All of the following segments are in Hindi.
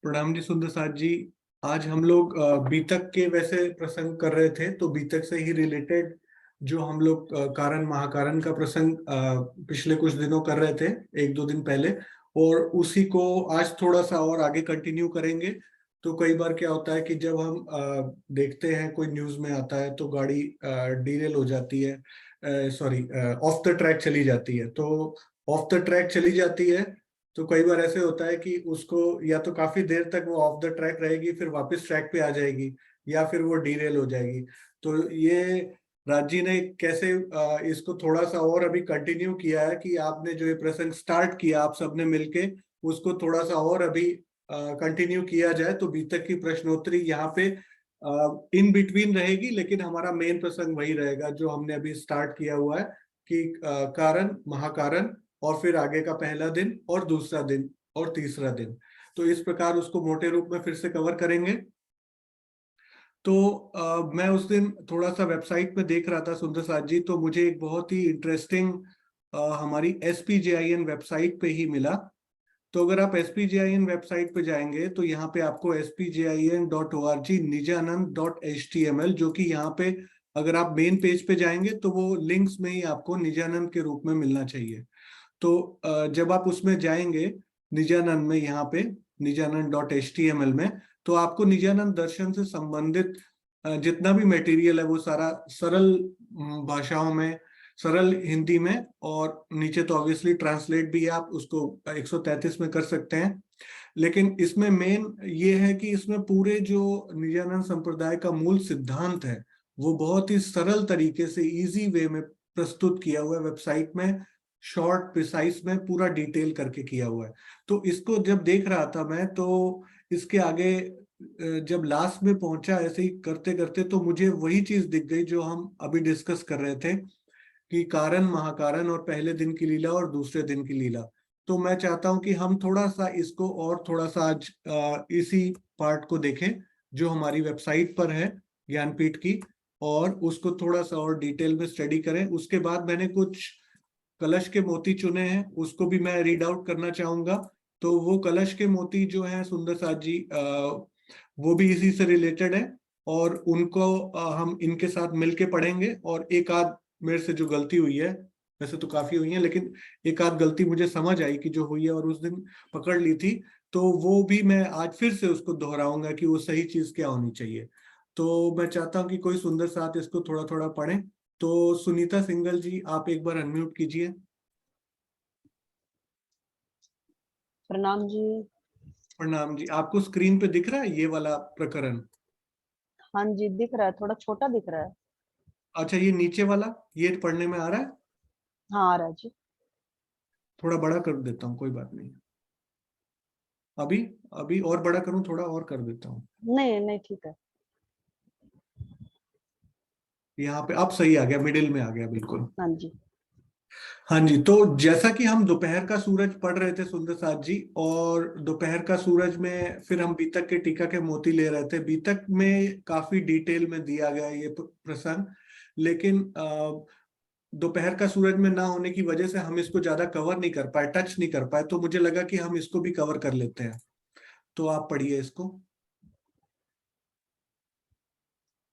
प्रणाम जी सुंदर साथ जी। आज हम लोग बीतक के वैसे प्रसंग कर रहे थे, तो बीतक से ही रिलेटेड जो हम लोग कारण महाकारण का प्रसंग पिछले कुछ दिनों कर रहे थे, एक दो दिन पहले, और उसी को आज थोड़ा सा और आगे कंटिन्यू करेंगे। तो कई बार क्या होता है कि जब हम देखते हैं कोई न्यूज में आता है तो गाड़ी डीरेल हो जाती है, सॉरी ऑफ द ट्रैक चली जाती है। तो ऑफ द ट्रैक चली जाती है तो कई बार ऐसे होता है कि उसको या तो काफी देर तक वो ऑफ द ट्रैक रहेगी, फिर वापस ट्रैक पे आ जाएगी, या फिर वो डीरेल हो जाएगी। तो ये राजी ने कैसे इसको थोड़ा सा और अभी कंटिन्यू किया है कि आपने जो ये प्रसंग स्टार्ट किया आप सबने मिलके, उसको थोड़ा सा और अभी कंटिन्यू किया जाए। तो बीतक की प्रश्नोत्तरी यहाँ पे इन बिटवीन रहेगी, लेकिन हमारा मेन प्रसंग वही रहेगा जो हमने अभी स्टार्ट किया हुआ है कि कारण महाकारण, और फिर आगे का पहला दिन और दूसरा दिन और तीसरा दिन। तो इस प्रकार उसको मोटे रूप में फिर से कवर करेंगे। तो मैं उस दिन थोड़ा सा वेबसाइट पे देख रहा था सुंदर साथ जी, तो मुझे एक बहुत ही इंटरेस्टिंग हमारी SPJIN वेबसाइट पे ही मिला। तो अगर आप SPJIN वेबसाइट पे जाएंगे तो यहाँ पे आपको spjin.org nijanand.html, जो कि यहाँ पे अगर आप मेन पेज पे जाएंगे तो वो लिंक्स में ही आपको निजानंद के रूप में मिलना चाहिए। तो जब आप उसमें जाएंगे निजानंद में, यहाँ पे nijanand.html में, तो आपको निजानंद दर्शन से संबंधित जितना भी मटेरियल है वो सारा सरल भाषाओं में, सरल हिंदी में, और नीचे तो ऑब्वियसली ट्रांसलेट भी है, आप उसको 133 में कर सकते हैं। लेकिन इसमें मेन ये है कि इसमें पूरे जो निजानंद संप्रदाय का मूल सिद्धांत है वो बहुत ही सरल तरीके से इजी वे में प्रस्तुत किया हुआ है वेबसाइट में, शॉर्ट प्रिसाइज में पूरा डिटेल करके किया हुआ है। तो इसको जब देख रहा था मैं, तो इसके आगे जब लास्ट में पहुंचा ऐसे ही करते करते, तो मुझे वही चीज दिख गई जो हम अभी डिस्कस कर रहे थे कि कारण महाकारण और पहले दिन की लीला और दूसरे दिन की लीला। तो मैं चाहता हूं कि हम थोड़ा सा इसको और थोड़ा सा आज इसी पार्ट को देखें जो हमारी वेबसाइट पर है ज्ञानपीठ की, और उसको थोड़ा सा और डिटेल में स्टडी करें। उसके बाद मैंने कुछ कलश के मोती चुने हैं, उसको भी मैं रीड आउट करना चाहूंगा। तो वो कलश के मोती जो हैं सुंदर साथ जी, वो भी इसी से रिलेटेड है, और उनको हम इनके साथ मिलके पढ़ेंगे। और एक आध मेरे से जो गलती हुई है, वैसे तो काफी हुई है, लेकिन एक आध गलती मुझे समझ आई कि जो हुई है और उस दिन पकड़ ली थी, तो वो भी मैं आज फिर से उसको दोहराऊंगा कि वो सही चीज क्या होनी चाहिए। तो मैं चाहता हूँ कि कोई सुंदर साथ इसको थोड़ा थोड़ा पढ़े। तो सुनीता सिंगल जी, आप एक बार अनम्यूट कीजिए। प्रणाम जी। प्रणाम जी। आपको स्क्रीन पे दिख रहा है ये वाला प्रकरण? हाँ जी, दिख रहा है, थोड़ा छोटा दिख रहा है। अच्छा, ये नीचे वाला ये पढ़ने में आ रहा है? हाँ, आ रहा है जी। थोड़ा बड़ा कर देता हूँ, कोई बात नहीं। अभी अभी और बड़ा करूँ, थोड़ा और कर देता हूँ। नहीं नहीं, ठीक है। यहाँ पे अब सही आ गया, मिडिल में आ गया बिल्कुल। हाँ जी। हाँ जी। तो जैसा कि हम दोपहर का सूरज पढ़ रहे थे सुंदर साथ जी, और दोपहर का सूरज में फिर हम बीतक के टीका के मोती ले रहे थे। बीतक में काफी डिटेल में दिया गया ये प्रसंग, लेकिन दोपहर का सूरज में ना होने की वजह से हम इसको ज्यादा कवर नहीं कर पाए, टच नहीं कर पाए। तो मुझे लगा कि हम इसको भी कवर कर लेते हैं। तो आप पढ़िए इसको।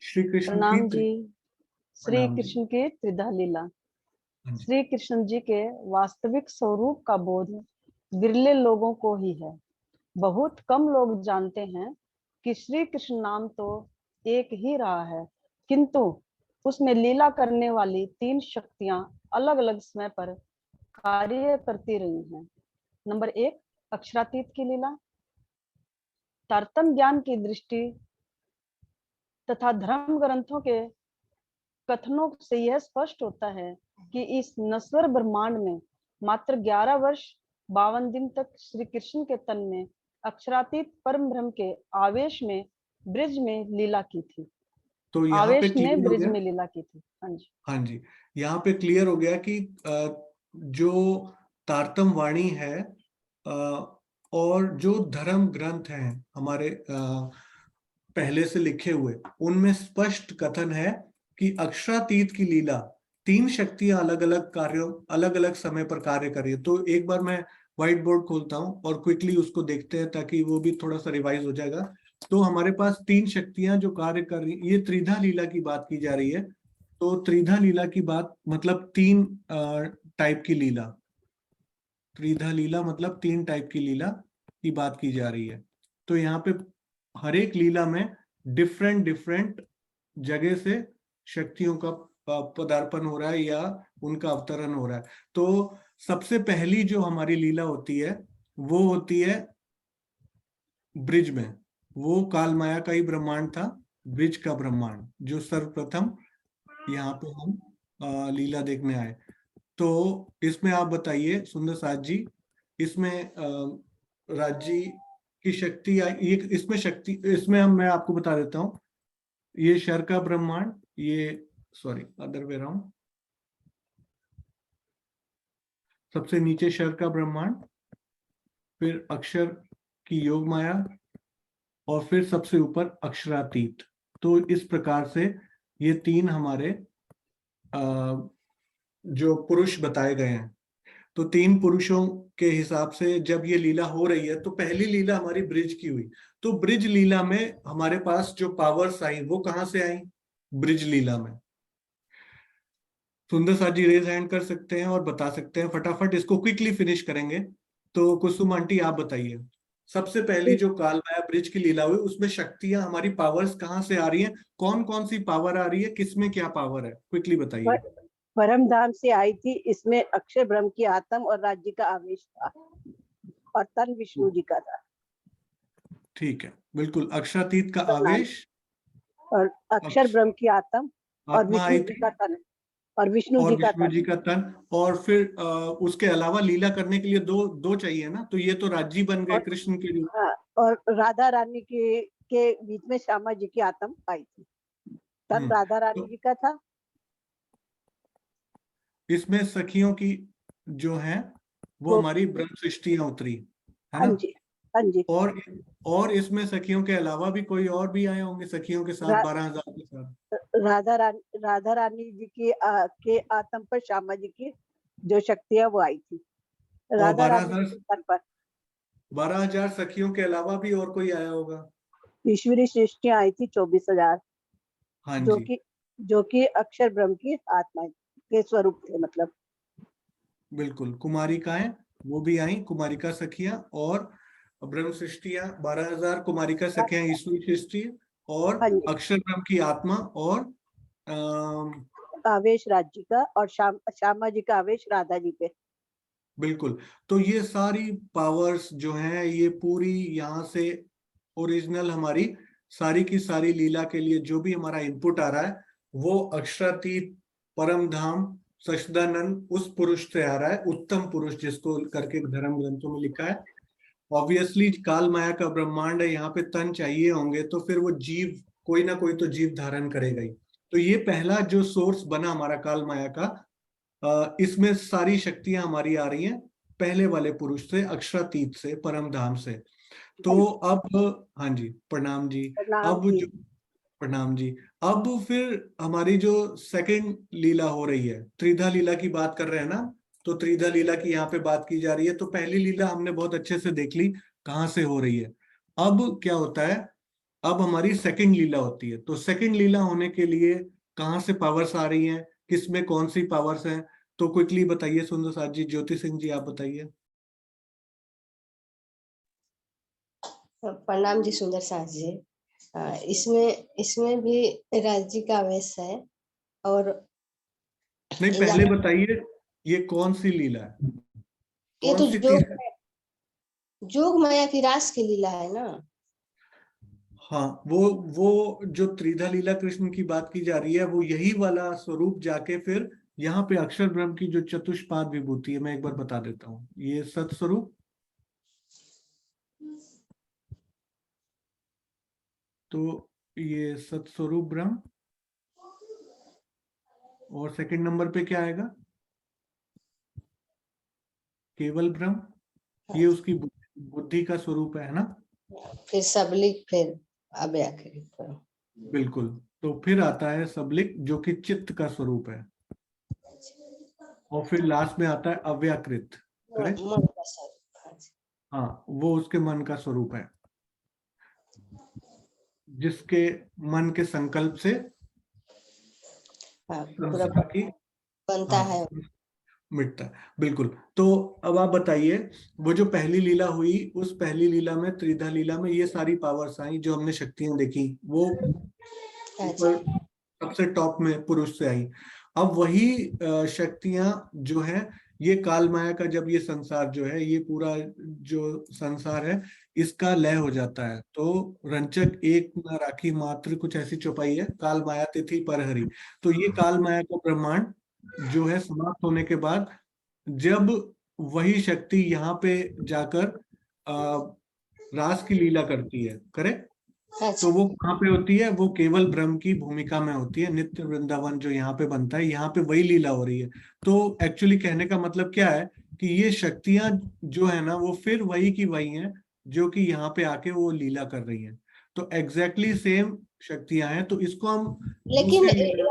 श्री कृष्ण की प्रणाम जी। श्री प्रणाम जी। कृष्ण की त्रिधा लीला। हाँ जी। श्री कृष्ण जी के वास्तविक स्वरूप का बोध विरले लोगों को ही है। बहुत कम लोग जानते हैं कि श्री कृष्ण नाम तो एक ही रहा है, किंतु उसमें लीला करने वाली तीन शक्तियां अलग अलग समय पर कार्य करती रही हैं। नंबर 1, अक्षरातीत की लीला। तारतम्य ज्ञान की दृष्टि तथा धर्म ग्रंथों के कथनों से यह स्पष्ट होता है कि इस नश्वर ब्रह्मांड में मात्र 11 वर्ष 52 दिन तक श्री कृष्ण के तन में अक्षरातीत परम ब्रह्म के आवेश में ब्रिज में लीला की थी। तो यहाँ पे आवेश में क्लियर हो ब्रिज गया। में लीला की थी। हाँ जी। हाँ जी। यहाँ पे क्लियर हो गया कि जो तारतम वाणी है, और जो धर्म ग्रंथ हैं हमारे पहले से लिखे हुए, उनमें स्पष्ट कथन है कि अक्षरातीत की लीला तीन शक्तियां अलग अलग कार्यों, अलग अलग समय पर कार्य कर रही है। तो एक बार मैं व्हाइट बोर्ड खोलता हूँ और क्विकली उसको देखते हैं ताकि वो भी थोड़ा सा रिवाइज हो जाएगा। तो हमारे पास 3 शक्तियां जो कार्य कर रही, ये त्रिधा लीला की बात की जा रही है। तो त्रिधा लीला की बात मतलब 3 टाइप की लीला, त्रिधा लीला मतलब 3 टाइप की लीला की बात की जा रही है। तो यहाँ पे हर एक लीला में डिफरेंट डिफरेंट जगह से शक्तियों का पदार्पण हो रहा है या उनका अवतरण हो रहा है। तो सबसे पहली जो हमारी लीला होती है वो होती है ब्रिज में। वो काल माया का ही ब्रह्मांड था, ब्रिज का ब्रह्मांड, जो सर्वप्रथम यहाँ पे हम लीला देखने आए। तो इसमें आप बताइए सुंदर साथ जी, इसमें राज जी की शक्ति ये इसमें शक्ति, इसमें हम मैं आपको बता देता हूँ, ये शर का ब्रह्मांड, ये सॉरी अदर वे राउंड, सबसे नीचे शर का ब्रह्मांड, फिर अक्षर की योग माया, और फिर सबसे ऊपर अक्षरातीत। तो इस प्रकार से ये 3 हमारे जो पुरुष बताए गए हैं। तो 3 पुरुषों के हिसाब से जब ये लीला हो रही है, तो पहली लीला हमारी ब्रिज की हुई। तो ब्रिज लीला में हमारे पास जो पावर्स आई वो कहां से आई? ब्रिज लीला में। सुंदर साथ जी रेज हैंड कर सकते हैं और बता सकते हैं फटाफट, इसको क्विकली फिनिश करेंगे। तो कुसुम आंटी आप बताइए, सबसे पहली जो काल माया ब्रिज की लीला हुई उसमें शक्तियां हमारी पावर्स कहां से आ रही हैं? कौन कौन सी पावर आ रही है, किसमें क्या पावर है, क्विकली बताइए। परम धाम से आई थी, इसमें अक्षर ब्रह्म की आत्म और राज्य का आवेश था और तन विष्णु जी का था। ठीक है, बिल्कुल अक्षरातीत का आवेश और अक्षर ब्रह्म की आत्म और आत्मा विष्णु आई जी थी, का तन, और विष्णु और जी का विष्णु तन। जी का तन। और फिर उसके अलावा लीला करने के लिए दो चाहिए ना, तो ये तो राज्य बन गए और, कृष्ण के रूप। हाँ, और राधा रानी के बीच में श्यामा जी की आत्म आई थी, तन राधा रानी तो जी का था। इसमें सखियों की जो है वो हमारी ब्रह्म सृष्टियां उतरी, है हाँ ना? जी, हाँ जी। और इसमें सखियों के अलावा भी कोई और भी आए होंगे सखियों के साथ, 12,000 के साथ। राधा रानी जी के आत्म पर श्यामा जी की जो शक्तियां वो आई थी, और राधा रानी जी के तन पर 12,000 सखियों के अलावा भी और कोई आया होगा? ईश्वरी सृष्टियां आई थी 24,000, हाँ जो जी, कि जो कि अक्षर ब्रह्म की आत्मा के स्वरूप थे, मतलब। बिल्कुल कुमारिकाएं वो भी आई, कुमारिका सखियां, और ब्रह्म सृष्टियां 12,000 कुमारिका सखियां ईश्वरी सृष्टि, और हाँ जी, अक्षर ब्रह्म की आत्मा, और आवेश राज्य का, और श्यामा जी का आवेश राधा जी पे। बिल्कुल। तो ये सारी पावर्स जो हैं ये पूरी यहाँ से ओरिजिनल हमारी सारी की सारी लीला के लिए जो भी हमारा इनपुट आ रहा है वो अक्षरातीत परम धाम सच्चिदानंद उस पुरुष से आ रहा है, उत्तम पुरुष जिसको करके धर्म ग्रंथों में लिखा है। ऑब्वियसली काल माया का ब्रह्मांड है, यहाँ पे तन चाहिए होंगे, तो फिर वो जीव कोई ना कोई तो जीव धारण करेगा ही। तो ये पहला जो सोर्स बना हमारा काल माया का, इसमें सारी शक्तियां हमारी आ रही हैं पहले वाले पुरुष से, अक्षरातीत से, परम धाम से। तो अब हाँ जी, प्रणाम जी। प्रणाम अब जी। जो प्रणाम जी, अब फिर हमारी जो सेकंड लीला हो रही है, त्रिधा लीला की बात कर रहे हैं ना, तो त्रिधा लीला की यहाँ पे बात की जा रही है। तो पहली लीला हमने बहुत अच्छे से देख ली कहाँ से हो रही है। अब क्या होता है, अब हमारी सेकंड लीला होती है। तो सेकंड लीला होने के लिए कहाँ से पावर्स आ रही हैं, किसमें कौन सी पावर्स हैं, तो क्विकली बताइए सुंदर साथ जी, ज्योति सिंह जी आप बताइए। प्रणाम जी सुंदर साथ जी। इसमें भी राज्य का आवेश है। और नहीं, पहले बताइए ये कौन सी लीला है, ये कौन तो सी जोग माया की रास की लीला है ना। हाँ, वो जो त्रिधा लीला कृष्ण की बात की जा रही है वो यही वाला स्वरूप जाके फिर यहाँ पे अक्षर ब्रह्म की जो चतुष्पाद विभूति है, मैं एक बार बता देता हूँ, ये सत्स्वरूप, तो ये सत्स्वरूप ब्रह्म, और सेकंड नंबर पे क्या आएगा, केवल ब्रह्म, ये उसकी बुद्धि का स्वरूप है ना। फिर सबलिक, फिर अव्याकृत। बिल्कुल, तो फिर आता है सबलिक जो कि चित्त का स्वरूप है, और फिर लास्ट में आता है अव्याकृत। करेक्ट, मन का स्वरूप। हाँ, वो उसके मन का स्वरूप है, जिसके मन के संकल्प से हाँ, पूरा संसार की बनता हाँ है। मिटता है। बिल्कुल। तो अब आप बताइए, वो जो पहली लीला हुई, उस पहली लीला में, त्रिधा लीला में, ये सारी पावर्स आई जो हमने शक्तियां देखी, वो हाँ जी। ऊपर सबसे टॉप में पुरुष से आई। अब वही शक्तियां जो है, ये काल माया का, जब ये संसार जो है, ये पूरा जो संसार है, इसका लय हो जाता है, तो रंचक एक न राखी मात्र, कुछ ऐसी चौपाई है, काल माया तिथि पर हरि। तो ये काल माया का ब्रह्मांड जो है समाप्त होने के बाद, जब वही शक्ति यहाँ पे जाकर रास की लीला करती है, करेक्ट, हाँ तो जी। वो कहाँ पे होती है? वो केवल ब्रह्म की भूमिका में होती है। नित्य वृंदावन जो यहाँ पे बनता है, यहाँ पे वही लीला हो रही है। तो एक्चुअली कहने का मतलब क्या है कि ये शक्तियां जो है ना, वो फिर वही की वही हैं जो कि यहाँ पे आके वो लीला कर रही हैं। तो एग्जैक्टली सेम शक्तियां हैं। तो इसको हम लेकिन दूसरी लीला,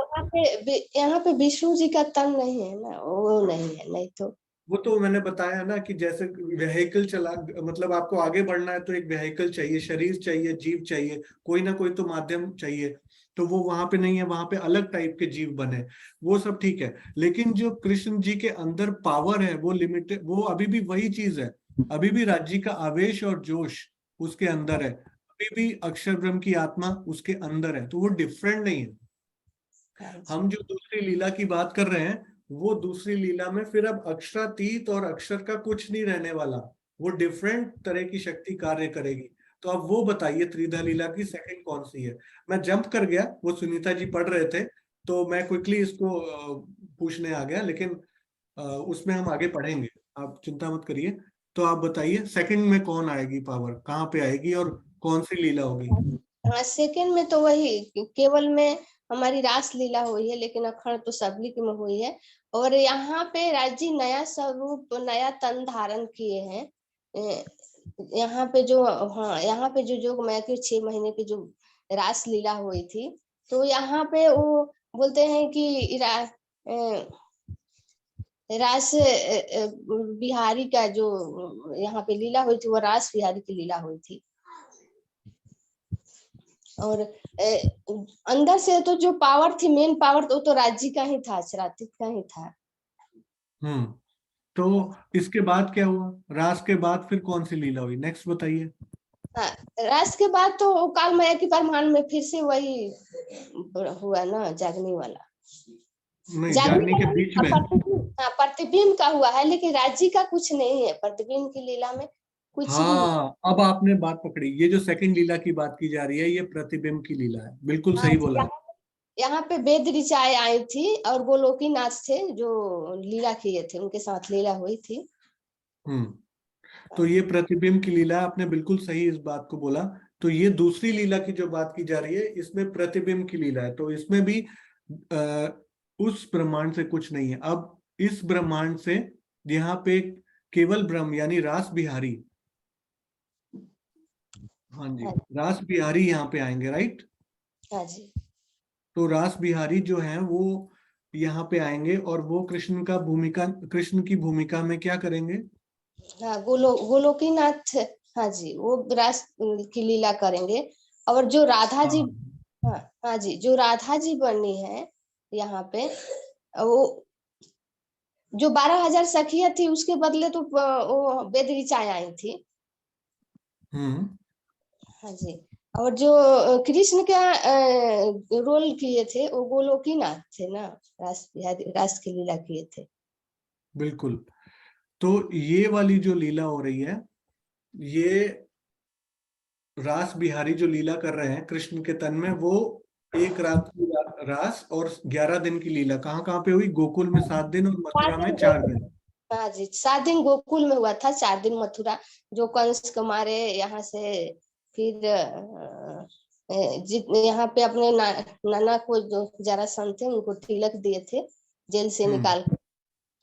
यहाँ पे विष्णु जी का तन नहीं है ना, वो नहीं है, नहीं तो। वो तो मैंने बताया ना कि जैसे व्हीकल चला, मतलब आपको आगे बढ़ना है तो एक व्हीकल चाहिए, शरीर चाहिए, जीव चाहिए, कोई ना कोई तो माध्यम चाहिए। तो वो वहां पे नहीं है, वहां पे अलग टाइप के जीव बने, वो सब ठीक है। लेकिन जो कृष्ण जी के अंदर पावर है, वो लिमिटेड, वो अभी भी वही चीज है। अभी भी राज्य का आवेश और जोश उसके अंदर है, अभी भी अक्षर ब्रह्म की आत्मा उसके अंदर है, तो वो डिफरेंट नहीं है। हाँ जी। हम जो दूसरी लीला की बात कर रहे हैं, वो दूसरी लीला में फिर अब अक्षरातीत और अक्षर का कुछ नहीं रहने वाला, वो डिफरेंट तरह की शक्ति कार्य करेगी। तो अब वो बताइए, त्रिधा लीला की सेकंड कौन सी है? मैं जंप कर गया, वो सुनीता जी पढ़ रहे थे, तो मैं क्विकली इसको पूछने आ गया, लेकिन उसमें हम आगे पढ़ेंगे, आप चिंता मत करिए। तो आप बताइए सेकंड में कौन आएगी, पावर कहाँ पे आएगी और कौन सी लीला होगी? हाँ, सेकंड में तो वही केवल में हमारी रास लीला हुई है, लेकिन अखंड तो सबलिक में हुई है। और यहाँ पे राज्य नया स्वरूप, नया तन धारण किए हैं। यहाँ पे जो, हाँ, यहाँ पे जो जोग माया के 6 महीने की जो रास लीला हुई थी, तो यहाँ पे वो बोलते हैं कि रास बिहारी का जो यहाँ पे लीला हुई थी, वो रास बिहारी की लीला हुई थी। और अंदर से तो जो पावर थी, मेन पावर तो राज्य का ही था, अक्षरातीत का ही था। तो इसके बाद क्या हुआ? रास के बाद फिर कौन सी लीला हुई, नेक्स्ट बताइए। हाँ, रास के बाद तो काल माया की परमान में फिर से वही हुआ ना, जागने वाला। नहीं, जागने जागने के का बीच में। हाँ, प्रतिबिंब का हुआ है, लेकिन राज्य का कुछ नहीं है, प्रतिबिंब की लीला में कुछ भी नहीं। हाँ, अब आपने बात पकड़ी। ये जो सेकंड लीला की बात की जा रही है, ये प्रतिबिंब की लीला है, बिल्कुल हाँ सही जी, बोला। यहाँ पे वेद ऋचाएं आई थी, और गोलोकीनाथ थे जो लीला किए थे, उनके साथ लीला हुई थी। तो ये प्रतिबिंब की लीला, आपने बिल्कुल सही इस बात को बोला। तो ये दूसरी लीला की जो बात की जा रही है, इसमें प्रतिबिंब की लीला है। तो इसमें भी उस ब्रह्मांड से कुछ नहीं है। अब इस ब्रह्मांड से यहाँ पे केवल ब्रह्म यानी रास बिहारी, हाँ जी, रास बिहारी यहाँ पे आएंगे, राइट। हाँ जी। तो रास बिहारी जो है वो यहाँ पे आएंगे, और वो कृष्ण की भूमिका में क्या करेंगे? हाँ, गोलोकीनाथ, हाँ जी, वो रास की लीला करेंगे। और जो राधा जी, हाँ हाँ जी, जो राधा जी बनी है यहाँ पे, वो जो 12,000 सखियां थी, उसके बदले तो वो वेद ऋचाएं आई थी। हाँ जी। और जो कृष्ण का रोल किए थे, वो गोलोकीनाथ थे ना, रास की लीला किए थे। बिल्कुल। तो ये वाली जो लीला हो रही है, ये रास बिहारी जो लीला कर रहे हैं कृष्ण के तन में, वो एक रात की रास और 11 दिन की लीला कहाँ कहाँ पे हुई? गोकुल में 7 दिन और मथुरा 7 में दिन 4 दिन। हाँ जी, 7 दिन गोकुल में हुआ था, 4 दिन मथुरा, जो कंस के मारे यहाँ से फिर यहाँ पे अपने नाना को, जो जरासंध थे, उनको तिलक दिए थे जेल से निकाल कर।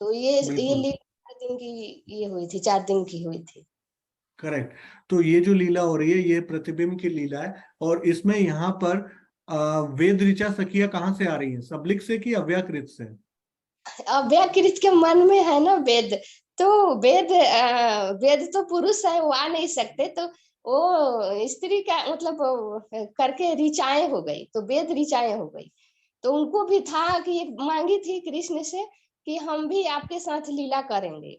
तो ये बिल्कुल लीला 4 दिन की ये हुई थी, 4 दिन की हुई थी। करेक्ट। तो ये जो लीला हो रही है, ये प्रतिबिंब की लीला है। और इसमें यहाँ पर वेद ऋचा सखिया कहाँ से आ रही है? सबलिक से कि अव्याकृत से? अव्याकृत के मन में है ना वेद, तो वेद तो पुरुष है, वो आ नहीं सकते, तो वो स्त्री का मतलब करके ऋचाएं हो गई, तो वेद ऋचाएं हो गई। तो उनको भी था कि मांगी थी कृष्ण से कि हम भी आपके साथ लीला करेंगे,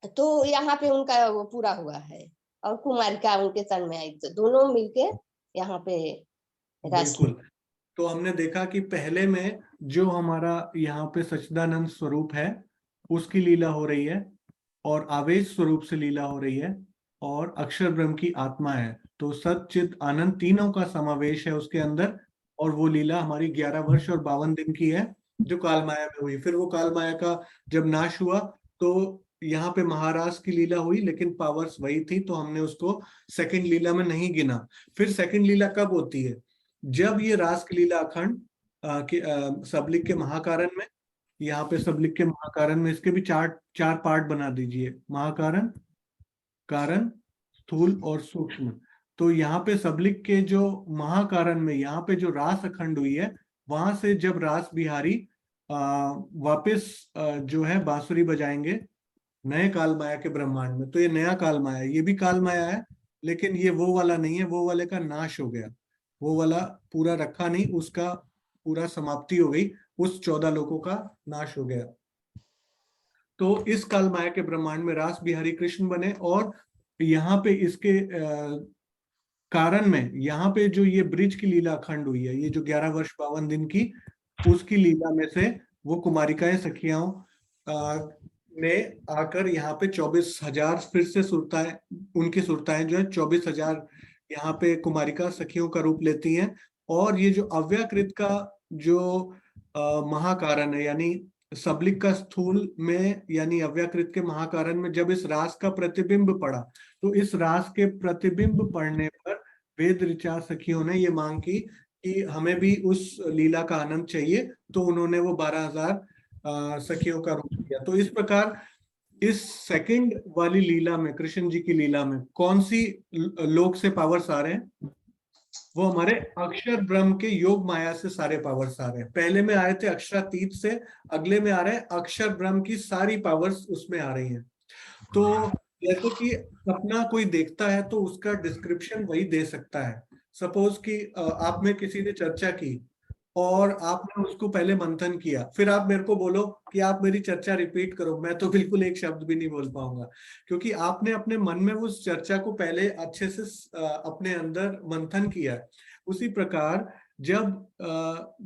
तो यहाँ पे उनका वो पूरा हुआ है। और कुमारिका उनके तन में आई, तो दोनों मिलके यहाँ पे रास। बिल्कुल। तो हमने देखा कि पहले में जो हमारा यहाँ पे सच्चिदानंद स्वरूप है उसकी लीला हो रही है, और आवेश स्वरूप से लीला हो रही है, और अक्षर ब्रह्म की आत्मा है। तो सच्चिद आनंद तीनों का समावेश है उसके अंदर। और वो लीला हमारी 11 वर्ष और 52 दिन की है जो काल माया में हुई। फिर वो काल माया का जब नाश हुआ तो यहाँ पे महाराज की लीला हुई, लेकिन पावर्स वही थी, तो हमने उसको सेकंड लीला में नहीं गिना। फिर सेकंड लीला कब होती है? जब ये रास की लीला अखंड सबलिक के महाकारण में, यहाँ पे सबलिक के महाकारण में इसके भी चार पार्ट बना दीजिए, महाकारण, कारण, स्थूल और सूक्ष्म। तो यहाँ पे सबलिक के जो महाकारण में यहाँ पे जो रास अखंड हुई है, वहां से जब रास बिहारी वापस जो है बांसुरी बजाएंगे नए काल माया के ब्रह्मांड में, तो ये नया काल माया है, ये भी काल माया है, लेकिन ये वो वाला नहीं है, वो वाले का नाश हो गया, वो वाला पूरा रखा नहीं, उसका पूरा समाप्ति हो गई, उस 14 लोगों का नाश हो गया। तो इस काल माया के ब्रह्मांड में रास बिहारी कृष्ण बने, और यहाँ पे इसके कारण में यहाँ पे जो ये ब्रिज की लीला अखंड हुई है, ये जो 11 वर्ष 52 दिन की, उसकी लीला में से वो कुमारिकाएं सखियाओं ने आकर यहाँ पे 24,000 फिर से सुरताएं, उनकी सुरताएं जो है 24,000 यहाँ पे कुमारिका सखियों का रूप लेती हैं। और ये जो अव्याकृत का जो महाकारण है, यानी सबलिक का स्थूल में यानी अव्याकृत के महाकारण में जब इस रास का प्रतिबिंब पड़ा, तो इस रास के प्रतिबिंब पड़ने पर वेद ऋचा सखियों ने ये मांग की कि हमें भी उस लीला का आनंद चाहिए, तो उन्होंने वो 12,000 सखियों का रूप लिया। तो इस प्रकार इस सेकंड वाली लीला में, कृष्ण जी की लीला में कौन सी लोक से पावर्स आ रहे हैं? वो हमारे अक्षर ब्रह्म के योग माया से सारे पावर्स आ रहे हैं। पहले में आए थे अक्षरातीत से, अगले में आ रहे हैं अक्षर ब्रह्म की सारी पावर्स उसमें आ रही हैं। तो जैसे कि सपना कोई देखता है तो उसका डिस्क्रिप्शन वही दे सकता है। सपोज कि आप में किसी ने चर्चा की और आपने उसको पहले मंथन किया, फिर आप मेरे को बोलो कि आप मेरी चर्चा रिपीट करो, मैं तो बिल्कुल एक शब्द भी नहीं बोल पाऊंगा, क्योंकि आपने अपने मन में उस चर्चा को पहले अच्छे से अपने अंदर मंथन किया है। उसी प्रकार जब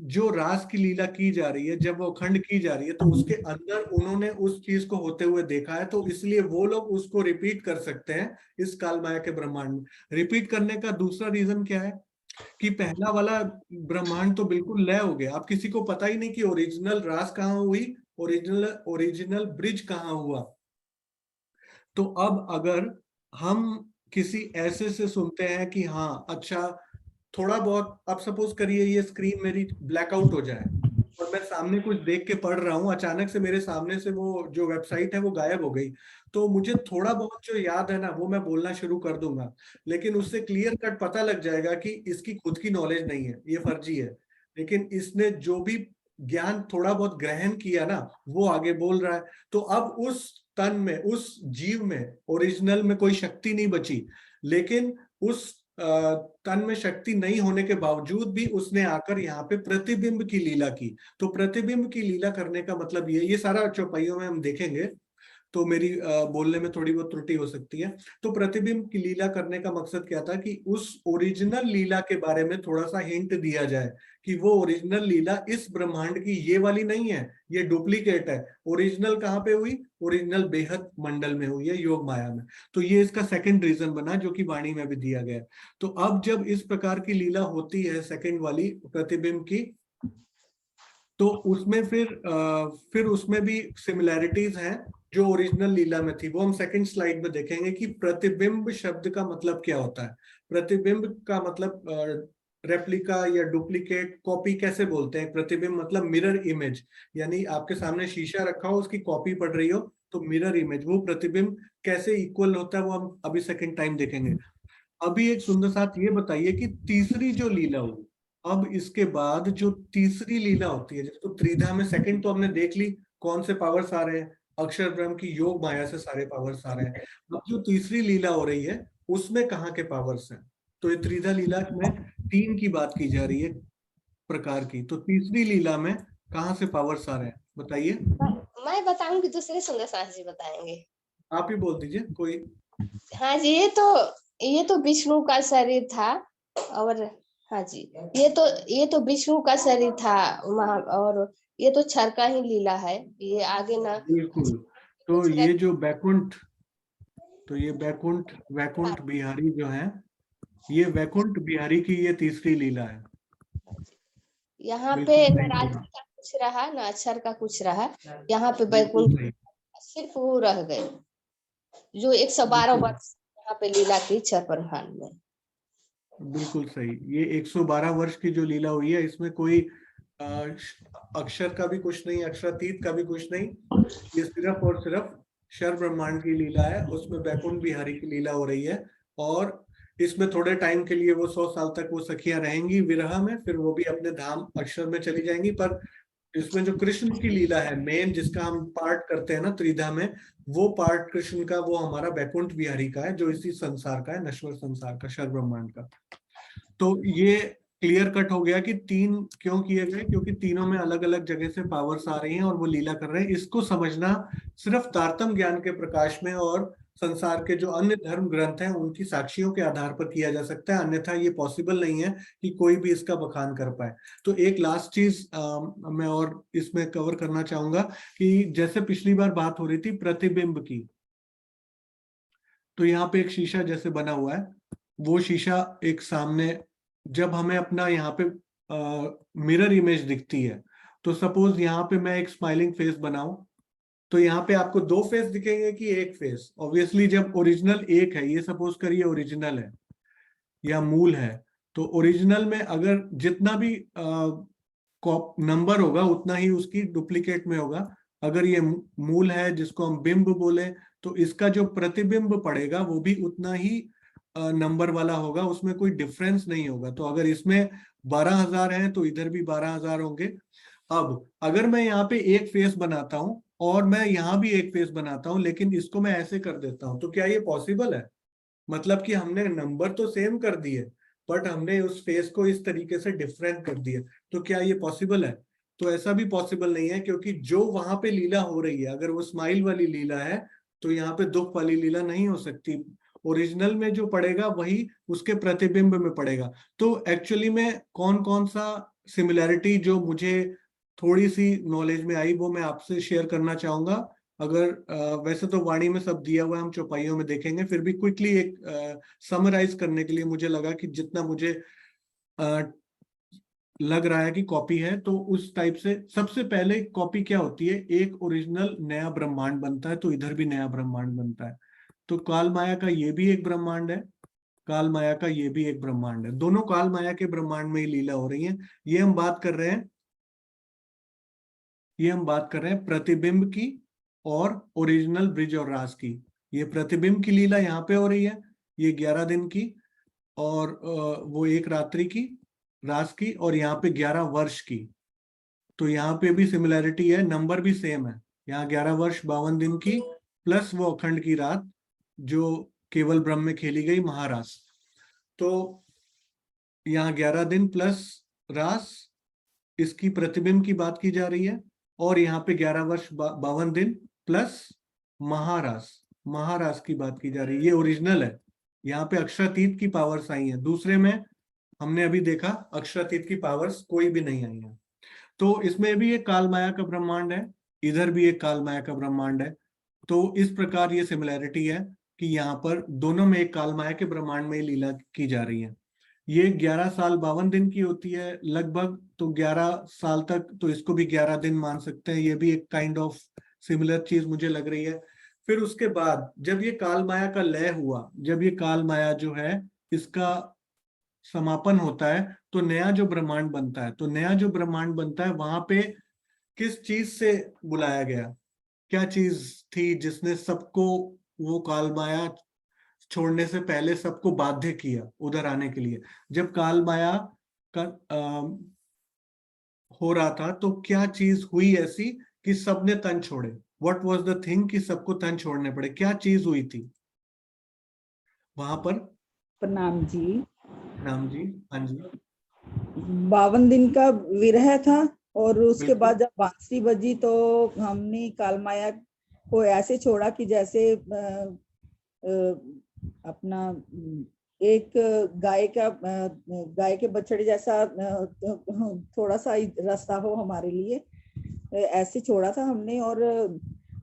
जो रास की लीला की जा रही है, जब वो अखंड की जा रही है, तो उसके अंदर उन्होंने उस चीज को होते हुए देखा है, तो इसलिए वो लोग उसको रिपीट कर सकते हैं इस काल माया के ब्रह्मांड में। रिपीट करने का दूसरा रीजन क्या है कि पहला वाला ब्रह्मांड तो बिल्कुल लय हो गया, अब किसी को पता ही नहीं कि ओरिजिनल रास कहाँ हुई, ओरिजिनल ब्रिज कहाँ हुआ। तो अब अगर हम किसी ऐसे से सुनते हैं कि हाँ अच्छा थोड़ा बहुत, अब सपोज करिए ये स्क्रीन मेरी ब्लैकआउट हो जाए और मैं सामने कुछ देख के पढ़ रहा हूँ, अचानक से मेरे सामने से वो जो वेबसाइट है वो गायब हो गई, तो मुझे थोड़ा बहुत जो याद है ना वो मैं बोलना शुरू कर दूंगा, लेकिन उससे क्लियर कट पता लग जाएगा कि इसकी खुद की नॉलेज नहीं है, ये फर्जी है। लेकिन इसने जो भी ज्ञान थोड़ा बहुत ग्रहण किया ना वो आगे बोल रहा है। तो अब उस तन में, उस जीव में, ओरिजिनल में कोई शक्ति नहीं बची, लेकिन उस तन में शक्ति नहीं होने के बावजूद भी उसने आकर यहाँ पे प्रतिबिंब की लीला की। तो प्रतिबिंब की लीला करने का मतलब ये सारा चौपाइयों में हम देखेंगे, तो मेरी बोलने में थोड़ी बहुत त्रुटि हो सकती है। तो प्रतिबिंब की लीला करने का मकसद क्या था कि उस ओरिजिनल लीला के बारे में थोड़ा सा हिंट दिया जाए कि वो ओरिजिनल लीला इस ब्रह्मांड की ये वाली नहीं है, ये डुप्लीकेट है। ओरिजिनल कहाँ पे हुई? ओरिजिनल बेहद मंडल में हुई है, योग माया में। तो ये इसका सेकंड रीजन बना जो कि वाणी में भी दिया गया। तो अब जब इस प्रकार की लीला होती है सेकंड वाली प्रतिबिंब की, तो उसमें फिर उसमें भी सिमिलैरिटीज हैं जो ओरिजिनल लीला में थी। वो हम सेकंड स्लाइड में देखेंगे कि प्रतिबिंब शब्द का मतलब क्या होता है। प्रतिबिंब का मतलब रेप्लिका या डुप्लीकेट, कॉपी कैसे बोलते हैं। प्रतिबिंब मतलब मिरर इमेज, यानी आपके सामने शीशा रखा हो उसकी कॉपी पड़ रही हो तो मिरर इमेज। वो प्रतिबिंब कैसे इक्वल होता है वो हम अभी सेकंड टाइम देखेंगे। अभी एक सुंदर साथ ये बताइए कि तीसरी जो लीला हुई, अब इसके बाद जो तीसरी लीला होती है जिसको त्रिधा में, सेकंड तो हमने देख ली कौन से पावर्स आ रहे हैं, अक्षर ब्रह्म की योग माया से सारे पावर्स आ रहे हैं। अब जो तीसरी लीला हो रही है उसमें कहाँ के पावर्स हैं? तो ये त्रिधा लीला में 3 की बात की जा रही है प्रकार की, तो तीसरी लीला में कहाँ से पावर्स आ रहे हैं बताइए। मैं बताऊंगी, दूसरे सुंदर सास जी बताएंगे। आप ही बोल दीजिए कोई। हाँ जी, ये तो विष्णु का शरीर था। और हाँ जी, ये तो विष्णु का शरीर था और ये तो क्षर का ही लीला है। ये आगे ना बिल्कुल। तो ये जो बैकुंठ, तो ये वैकुंठ बिहारी जो है, ये वैकुंठ बिहारी की ये तीसरी लीला है। यहाँ पे बिल्कुल न सही राज्य बोला। का कुछ रहा न अक्षर का कुछ रहा। यहाँ पे बिल्कुल बैकुंठ सही, सिर्फ वो रह गए जो 112 बिल्कुल वर्ष यहाँ पे लीला की क्षर ब्रह्मांड में। बिल्कुल सही। ये 112 वर्ष की जो लीला हुई है इसमें कोई अ, अक्षर का भी कुछ नहीं, अक्षरातीत का भी कुछ नहीं, ये सिर्फ और सिर्फ क्षर ब्रह्मांड की लीला है। उसमें बैकुंठ बिहारी की लीला हो रही है और इसमें थोड़े टाइम के लिए वो 100 साल तक वो सखियां रहेंगी विरह में, फिर वो भी अपने धाम अक्षर में चली जाएंगी। पर इसमें जो कृष्ण की लीला है मेन, जिसका हम पार्ट करते हैं ना त्रिधा में, वो पार्ट कृष्ण का वो हमारा बैकुंठ बिहारी का है, जो इसी संसार का है, नश्वर संसार का, क्षर ब्रह्मांड का। तो ये क्लियर कट हो गया कि 3 क्यों किए गए, क्योंकि तीनों में अलग अलग जगह से पावर्स आ रही हैं और वो लीला कर रहे हैं। इसको समझना सिर्फ तारतम ज्ञान के प्रकाश में और संसार के जो अन्य धर्म ग्रंथ हैं उनकी साक्षियों के आधार पर किया जा सकता है, अन्यथा ये पॉसिबल नहीं है कि कोई भी इसका बखान कर पाए। तो एक लास्ट चीज मैं और इसमें कवर करना चाहूंगा कि जैसे पिछली बार बात हो रही थी प्रतिबिंब की, तो यहाँ पे एक शीशा जैसे बना हुआ है, वो शीशा एक सामने, जब हमें अपना यहाँ पे मिरर इमेज दिखती है, तो सपोज यहाँ पे मैं एक स्माइलिंग फेस बनाऊं, तो यहाँ पे आपको 2 फेस दिखेंगे कि एक फेस? ऑब्वियसली जब ओरिजिनल एक है, ये सपोज करिए ओरिजिनल है या मूल है, तो ओरिजिनल में अगर जितना भी नंबर होगा उतना ही उसकी डुप्लीकेट में होगा। अगर ये मूल है जिसको हम बिंब बोले, तो इसका जो प्रतिबिंब पड़ेगा वो भी उतना ही नंबर वाला होगा, उसमें कोई डिफरेंस नहीं होगा। तो अगर इसमें 12,000 है तो इधर भी 12,000 होंगे। अब अगर मैं यहाँ पे एक फेस बनाता हूं और मैं यहाँ भी एक फेस बनाता हूं, लेकिन इसको मैं ऐसे कर देता हूं, तो क्या ये पॉसिबल है? मतलब कि हमने नंबर तो सेम कर दिए बट हमने उस फेस को इस तरीके से डिफरेंट कर दिया, तो क्या ये पॉसिबल है? तो ऐसा भी पॉसिबल नहीं है, क्योंकि जो वहां पे लीला हो रही है, अगर वो स्माइल वाली लीला है तो यहाँ पे दुख वाली लीला नहीं हो सकती। ओरिजिनल में जो पड़ेगा वही उसके प्रतिबिंब में पड़ेगा। तो एक्चुअली में कौन कौन सा सिमिलैरिटी जो मुझे थोड़ी सी नॉलेज में आई वो मैं आपसे शेयर करना चाहूंगा। अगर वैसे तो वाणी में सब दिया हुआ है, हम चौपाइयों में देखेंगे, फिर भी क्विकली एक समराइज करने के लिए मुझे लगा कि जितना मुझे लग रहा है कि कॉपी है, तो उस टाइप से सबसे पहले कॉपी क्या होती है, एक ओरिजिनल नया ब्रह्मांड बनता है, तो इधर भी नया ब्रह्मांड बनता है। तो काल माया का ये भी एक ब्रह्मांड है, काल माया का ये भी एक ब्रह्मांड है, दोनों काल माया के ब्रह्मांड में ही लीला हो रही है। ये हम बात कर रहे हैं, ये हम बात कर रहे हैं प्रतिबिंब की और ओरिजिनल ब्रिज और रास की। ये प्रतिबिंब की लीला यहाँ पे हो रही है, ये 11 दिन की, और वो 1 रात्रि की रास की, और यहाँ पे 11 वर्ष की। तो यहाँ पे भी सिमिलैरिटी है, नंबर भी सेम है। यहाँ 11 वर्ष 52 दिन की प्लस वो अखंड की रात जो केवल ब्रह्म में खेली गई महारास। तो यहाँ 11 दिन प्लस रास, इसकी प्रतिबिंब की बात की जा रही है। और यहाँ पे 11 वर्ष 52 दिन प्लस महारास, महारास की बात की जा रही है। ये ओरिजिनल है, यहाँ पे अक्षरातीत की पावर्स आई हैं। दूसरे में हमने अभी देखा अक्षरातीत की पावर्स कोई भी नहीं आई है। तो इसमें भी एक काल माया का ब्रह्मांड है, इधर भी एक काल माया का ब्रह्मांड है। तो इस प्रकार ये सिमिलैरिटी है कि यहाँ पर दोनों में एक काल माया के ब्रह्मांड में लीला की जा रही है। ये 11 साल 52 दिन की होती है लगभग, तो 11 साल तक तो इसको भी 11 दिन मान सकते हैं। ये भी एक काइंड ऑफ सिमिलर चीज मुझे लग रही है। फिर उसके बाद जब ये काल माया का लय हुआ, जब ये काल माया जो है इसका समापन होता है, तो नया जो ब्रह्मांड बनता है, तो नया जो ब्रह्मांड बनता है वहां पे किस चीज से बुलाया गया, क्या चीज थी जिसने सबको, वो काल माया छोड़ने से पहले सबको बाध्य किया उधर आने के लिए? जब काल माया का हो रहा था तो क्या चीज हुई ऐसी कि सबने तन छोड़े? व्हाट वाज द थिंग कि सबको तन छोड़ने पड़े, क्या चीज हुई थी वहां पर? प्रणाम जी। नाम जी, हाँ जी 52 दिन का विरह था और उसके बिल्कुल। बाद जब बांसुरी बजी तो हमने कालमाया को ऐसे छोड़ा कि जैसे अपना एक गाय के बछड़े जैसा थोड़ा सा रास्ता हो हमारे लिए, ऐसे छोड़ा था हमने। और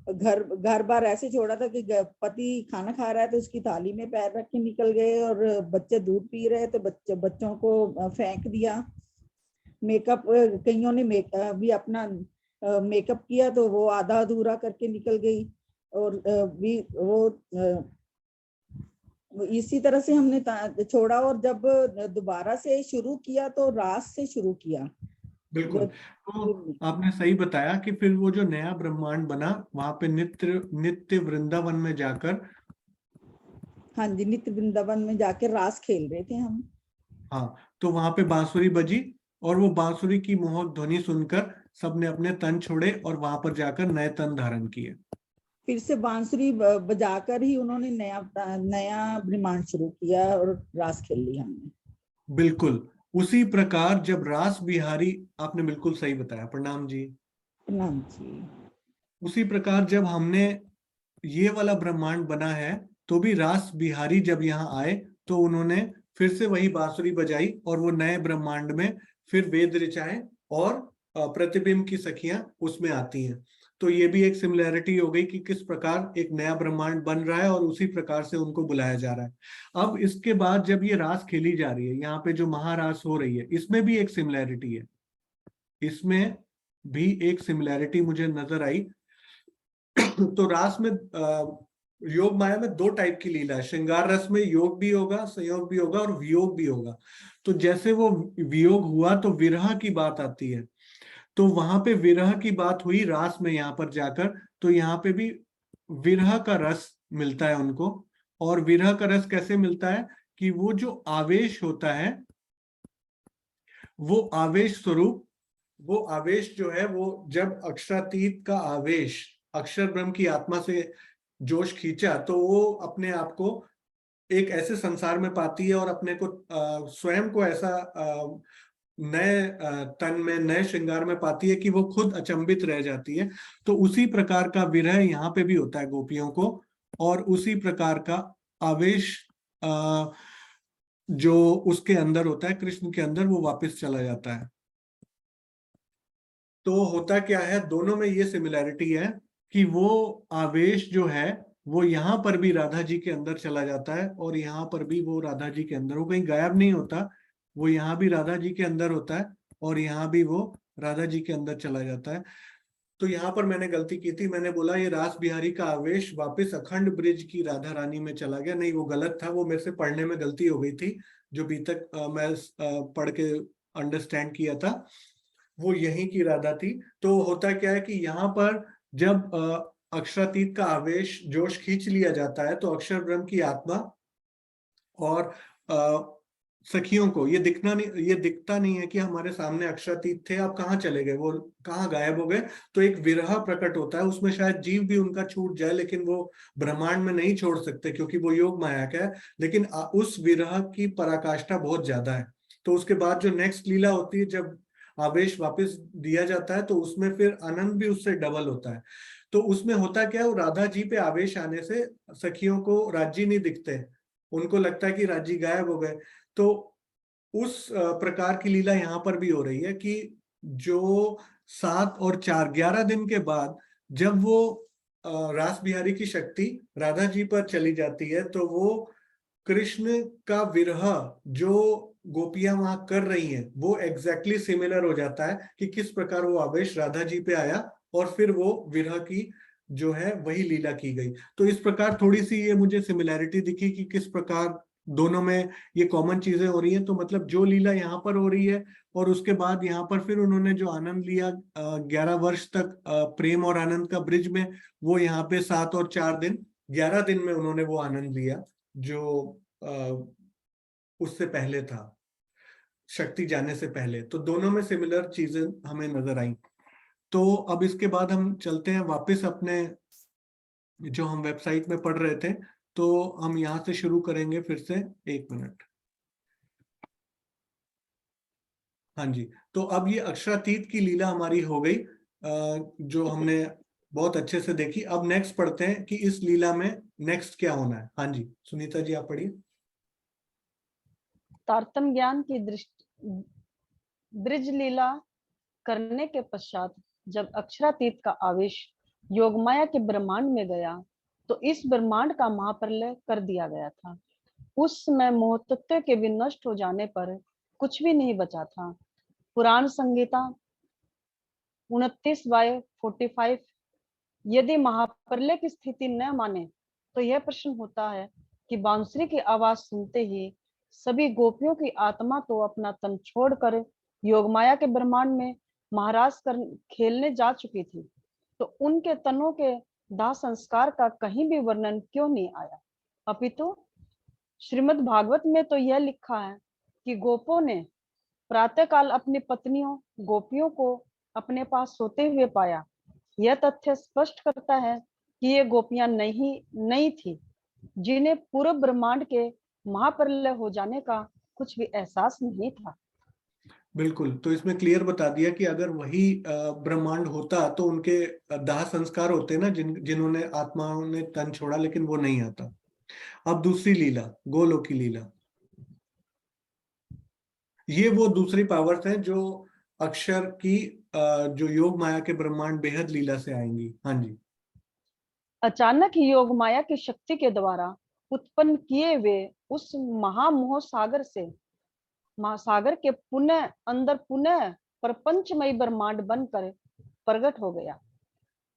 घर बार ऐसे छोड़ा था कि पति खाना खा रहा है तो उसकी थाली में पैर रख के निकल गए, और बच्चे दूध पी रहे तो बच्चों को फेंक दिया। मेकअप, कईयों ने भी अपना मेकअप किया तो वो आधा अधूरा करके निकल गई। और भी वो इसी तरह से हमने छोड़ा। और जब दोबारा से शुरू किया तो रास से शुरू किया। बिल्कुल। तो आपने सही बताया कि फिर वो जो नया ब्रह्मांड बना वहां पे नित्य नित्य वृंदावन में जाकर, हाँ जी, नित्य वृंदावन में जाके रास खेल रहे थे हम। हाँ, तो वहां पे बांसुरी बजी और वो बांसुरी की मोहक ध्वनि सुनकर सबने अपने तन छोड़े और वहां पर जाकर नए तन धारण किए। फिर से बांसुरी बजाकर ही उन्होंने नया ब्रह्मांड शुरू किया और रास खेल ली हमने। बिल्कुल उसी प्रकार जब रास बिहारी, आपने बिल्कुल सही बताया, प्रणाम जी। प्रणाम जी। उसी प्रकार जब हमने ये वाला ब्रह्मांड बना है तो भी रास बिहारी जब यहाँ आए तो उन्होंने फिर से वही बांसुरी बजाई और वो नए ब्रह्मांड में फिर वेद ऋचाएं और प्रतिबिंब की सखियां उसमें आती हैं। तो ये भी एक सिमिलैरिटी हो गई कि किस प्रकार एक नया ब्रह्मांड बन रहा है और उसी प्रकार से उनको बुलाया जा रहा है। अब इसके बाद जब ये रास खेली जा रही है, यहाँ पे जो महारास हो रही है, इसमें भी एक सिमिलैरिटी है, इसमें भी एक सिमिलैरिटी मुझे नजर आई। तो रास में योग माया में दो टाइप की लीला है। श्रृंगार रस में योग भी होगा, संयोग भी होगा और वियोग भी होगा। तो जैसे वो वियोग हुआ तो विरह की बात आती है, तो वहां पे विरह की बात हुई रास में यहाँ पर जाकर, तो यहाँ पे भी विरह का रस मिलता है उनको। और विरह का रस कैसे मिलता है कि वो जो आवेश होता है, वो आवेश स्वरूप, वो आवेश जो है वो जब अक्षरातीत का आवेश अक्षर ब्रह्म की आत्मा से जोश खींचा तो वो अपने आप को एक ऐसे संसार में पाती है और अपने को स्वयं को ऐसा नए तन में, नए श्रृंगार में पाती है कि वो खुद अचंभित रह जाती है। तो उसी प्रकार का विरह यहाँ पे भी होता है गोपियों को, और उसी प्रकार का आवेश जो उसके अंदर होता है, कृष्ण के अंदर, वो वापस चला जाता है। तो होता क्या है, दोनों में ये सिमिलैरिटी है कि वो आवेश जो है वो यहाँ पर भी राधा जी के अंदर चला जाता है और यहाँ पर भी वो राधा जी के अंदर, वो कहीं गायब नहीं होता, वो यहाँ भी राधा जी के अंदर होता है और यहाँ भी वो राधा जी के अंदर चला जाता है। तो यहाँ पर मैंने गलती की थी, मैंने बोला ये रास बिहारी का आवेश वापस अखंड ब्रिज की राधा रानी में चला गया, नहीं वो गलत था, वो मेरे से पढ़ने में गलती हो गई थी। जो अभी तक मैं पढ़ के अंडरस्टैंड किया था वो यहीं की राधा थी। तो होता क्या है कि यहाँ पर जब अक्षरातीत का आवेश जोश खींच लिया जाता है तो अक्षर ब्रह्म की आत्मा और सखियों को ये दिखता नहीं है कि हमारे सामने अक्षरातीत थे, आप कहाँ चले गए, वो कहाँ गायब हो गए। तो एक विरह प्रकट होता है, उसमें शायद जीव भी उनका छूट जाए लेकिन वो ब्रह्मांड में नहीं छोड़ सकते क्योंकि वो योग माया का है। लेकिन उस विरह की पराकाष्ठा बहुत ज्यादा है। तो उसके बाद जो नेक्स्ट लीला होती है जब आवेश वापस दिया जाता है तो उसमें फिर आनंद भी उससे डबल होता है। तो उसमें होता क्या है, वो राधा जी पे आवेश आने से सखियों को राजी नहीं दिखते, उनको लगता है कि राजी गायब हो गए। तो उस प्रकार की लीला यहाँ पर भी हो रही है कि जो 7 और 4 11 दिन के बाद जब वो रास बिहारी की शक्ति राधा जी पर चली जाती है तो वो कृष्ण का विरह जो गोपियां वहां कर रही हैं वो एग्जैक्टली सिमिलर हो जाता है कि किस प्रकार वो आवेश राधा जी पे आया और फिर वो विरह की जो है वही लीला की गई। तो इस प्रकार थोड़ी सी ये मुझे सिमिलैरिटी दिखी कि किस प्रकार दोनों में ये कॉमन चीजें हो रही हैं। तो मतलब जो लीला यहाँ पर हो रही है और उसके बाद यहाँ पर फिर उन्होंने जो आनंद लिया 11 वर्ष तक प्रेम और आनंद का ब्रिज में, वो यहाँ पे 7 और 4 दिन 11 दिन में उन्होंने वो आनंद लिया जो उससे पहले था, शक्ति जाने से पहले। तो दोनों में सिमिलर चीजें हमें नजर आई। तो अब इसके बाद हम चलते हैं वापस अपने जो हम वेबसाइट में पढ़ रहे थे, तो हम यहाँ से शुरू करेंगे फिर से। 1 मिनट। हाँ जी, तो अब ये अक्षरातीत की लीला हमारी हो गई, जो हमने बहुत अच्छे से देखी। अब नेक्स्ट पढ़ते हैं कि इस लीला में नेक्स्ट क्या होना है। हाँ जी, सुनीता जी आप पढ़िए। तारतम्य ज्ञान की दृष्टि ब्रिज लीला करने के पश्चात जब अक्षरातीत का आवेश योगमाया के ब्रह्मांड में गया तो इस ब्रह्मांड का महाप्रलय कर दिया गया था। उस समय मोह तत्व के भी नष्ट हो जाने पर कुछ भी नहीं बचा था। पुराण संहिता 29/45। यदि महाप्रलय की स्थिति न माने तो यह प्रश्न होता है कि बांसुरी की आवाज सुनते ही सभी गोपियों की आत्मा तो अपना तन छोड़कर योगमाया के ब्रह्मांड में महाराज खेलने जा चुकी थी, तो उनके तनों के दाह संस्कार का कहीं भी वर्णन क्यों नहीं आया? अपितु श्रीमद् भागवत में तो यह लिखा है कि गोपों ने प्रातःकाल अपनी पत्नियों गोपियों को अपने पास सोते हुए पाया। यह तथ्य स्पष्ट करता है कि ये गोपियां नहीं थी, जिन्हें पूर्व ब्रह्मांड के महाप्रलय हो जाने का कुछ भी एहसास नहीं था। बिल्कुल, तो इसमें क्लियर बता दिया कि अगर वही ब्रह्मांड होता तो उनके दाह संस्कार होते ना, जिन्होंने आत्माओं ने तन छोड़ा, लेकिन वो नहीं आता। अब दूसरी लीला, गोलोकी लीला, ये वो दूसरी पावर्स हैं जो अक्षर की जो योग माया के ब्रह्मांड बेहद लीला से आएंगी। हाँ जी। अचानक ही योग माया की शक्ति के द्वारा उत्पन्न किए हुए उस महामोह सागर से महासागर के पुनः प्रपंचमय ब्रह्मांड बनकर प्रकट हो गया।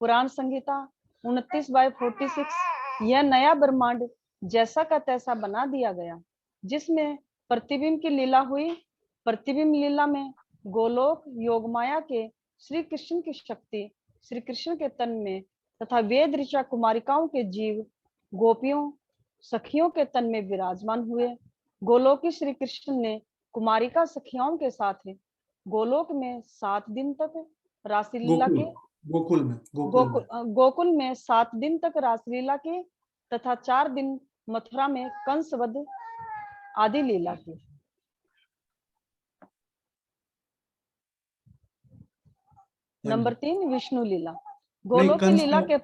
पुराण संहिता 29/46। यह नया ब्रह्मांड जैसा का तैसा बना दिया गया, जिसमें प्रतिबिंब की लीला हुई। प्रतिबिंब लीला में गोलोक योगमाया के श्री कृष्ण की शक्ति श्री कृष्ण के तन में तथा वेद ऋचा कुमारिकाओं के जीव गोपियों सखियों के तन में विराजमान हुए। गोलोकी श्री कृष्ण ने कुमारिका सखियाओं के साथ गोलोक में 7 दिन तक रासलीला के गोकुल में 7 दिन तक रासलीला की तथा 4 दिन मथुरा में कंसवध आदि लीला की। नंबर 3 विष्णु लीला। गोलोक की लीला के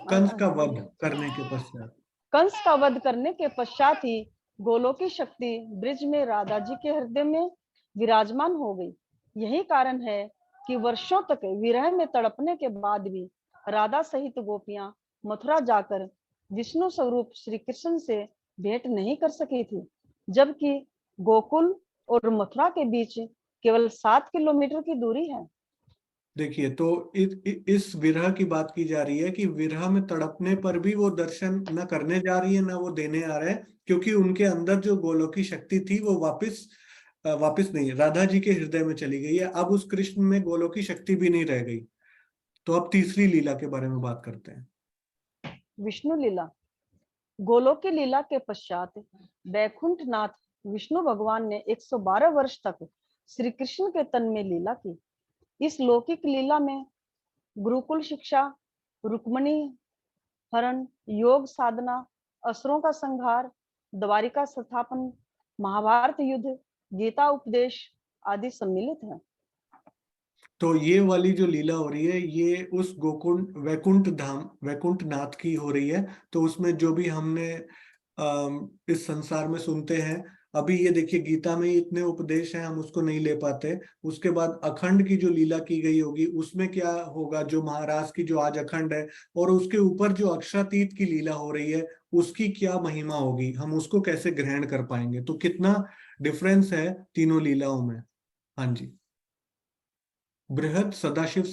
कंस का वध करने के पश्चात कंस का वध करने के पश्चात ही गोलोकी शक्ति ब्रिज में राधा जी के हृदय में विराजमान हो गई। यही कारण है कि वर्षों तक विरह में तड़पने के बाद भी राधा सहित गोपियां मथुरा जाकर विष्णु स्वरूप श्री कृष्ण से भेंट नहीं कर सकी थी, जबकि गोकुल और मथुरा के बीच केवल 7 किलोमीटर की दूरी है। देखिए, तो इस विरह की बात की जा रही है कि विरह में तड़पने पर भी वो दर्शन न करने जा रही है, न वो देने आ रहे हैं, क्योंकि उनके अंदर जो गोलोकी शक्ति थी वो वापस नहीं, राधा जी के हृदय में चली गई है। अब उस कृष्ण में गोलोकी शक्ति भी नहीं रह गई। तो अब तीसरी लीला के बारे में बात करते हैं, विष्णु लीला। गोलोकी लीला के पश्चात वैकुंठनाथ विष्णु भगवान ने 112 वर्ष तक श्री कृष्ण के तन में लीला की। इस लौकिक लीला में गुरुकुल शिक्षा, रुक्मणी हरण, योग साधना, असुरों का संहार, द्वारिका स्थापन, महाभारत युद्ध, गीता उपदेश आदि सम्मिलित हैं। तो ये वाली जो लीला हो रही है ये उस वैकुंठनाथ की हो रही है। तो उसमें जो भी हमने इस संसार में सुनते हैं, अभी ये देखिए गीता में इतने उपदेश हैं, हम उसको नहीं ले पाते। उसके बाद अखंड की जो लीला की गई होगी उसमें क्या होगा, जो महाराज की जो आज अखंड है, और उसके ऊपर जो अक्षरातीत की लीला हो रही है उसकी क्या महिमा होगी, हम उसको कैसे ग्रहण कर पाएंगे। तो कितना डिफरेंस है तीनों लीलाओं में। हाँ जी। बृहद सदाशिव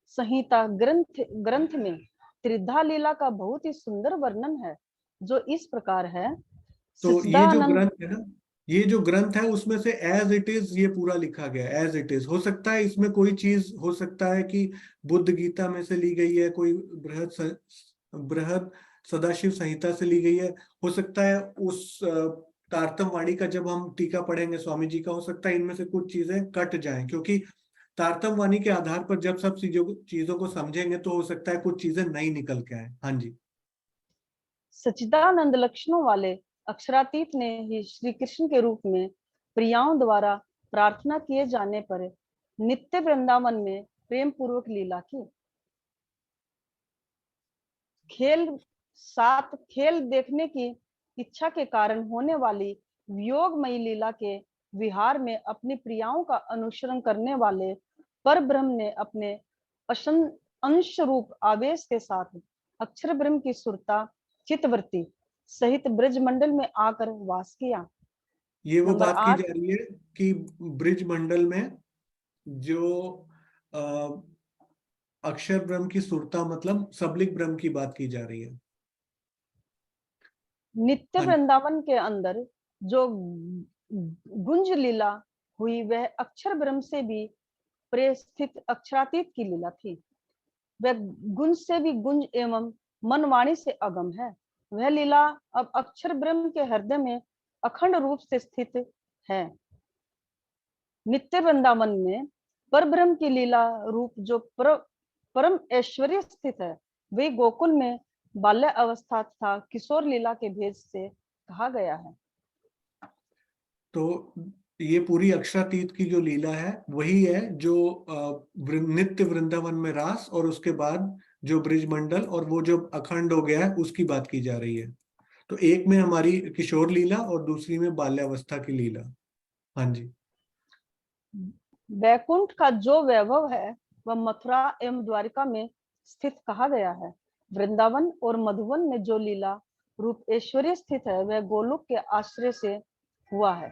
संहिता ग्रंथ में त्रिधा लीला का बहुत ही सुंदर वर्णन है, जो इस प्रकार है। तो ये जो ग्रंथ है ना, ये जो ग्रंथ है उसमें से एज इट इज ये पूरा लिखा गया, एज इट इज। हो सकता है इसमें कोई चीज हो सकता है कि बुद्ध गीता में से ली गई है, कोई बृहद सदाशिव संहिता से ली गई है, हो सकता है उस तारतम वाणी का जब हम टीका पढ़ेंगे स्वामी जी का, हो सकता है इनमें से कुछ चीजें कट जाएं, क्योंकि तारतम्य वाणी के आधार पर जब सब चीजों को समझेंगे तो हो सकता है कुछ चीजें नई निकल के आए। हाँ जी। सच्चिदानंद लक्षणों वाले अक्षरातीत ने ही श्री कृष्ण के रूप में प्रियाओं द्वारा प्रार्थना किए जाने पर नित्य वृंदावन में प्रेम पूर्वक लीला की। खेल देखने की इच्छा के कारण होने वाली वियोगमयी लीला के विहार में अपनी प्रियाओं का अनुसरण करने वाले पर ब्रह्म ने अपने अंश रूप आवेश के साथ अक्षर ब्रह्म की सुरता चित्तवृत्ति सहित ब्रज मंडल में आकर वास किया। ये वो बात की 8 जा रही है कि ब्रज मंडल में जो अक्षर ब्रह्म की सुरता मतलब सबलिक ब्रह्म की बात की जा रही है। नित्य वृंदावन के अंदर जो गुंज लीला हुई वह अक्षर ब्रह्म से भी प्रेस्थित अक्षरातीत की लीला थी। वह गुंज से भी गुंज एवं मनवाणी से अगम है। वह लीला अब अक्षर ब्रह्म के हृदय में अखंड रूप से स्थित है। नित्य वृंदावन में पर ब्रह्म की लीला रूप जो परम ऐश्वर्य स्थित है वे गोकुल में बाल्य अवस्था तथा किशोर लीला के भेद से कहा गया है। तो ये पूरी अक्षरातीत की जो लीला है वही है जो नित्य वृंदावन में रास और उसके बाद जो ब्रिज मंडल और वो जो अखंड हो गया है उसकी बात की जा रही है। तो एक में हमारी किशोर लीला और दूसरी में बाल्यावस्था की लीला। हाँ जी। वैकुंठ का जो वैभव है वह मथुरा एवं द्वारिका में स्थित कहा गया है। वृंदावन और मधुवन में जो लीला रूप ऐश्वर्य स्थित है वह गोलोक के आश्रय से हुआ है।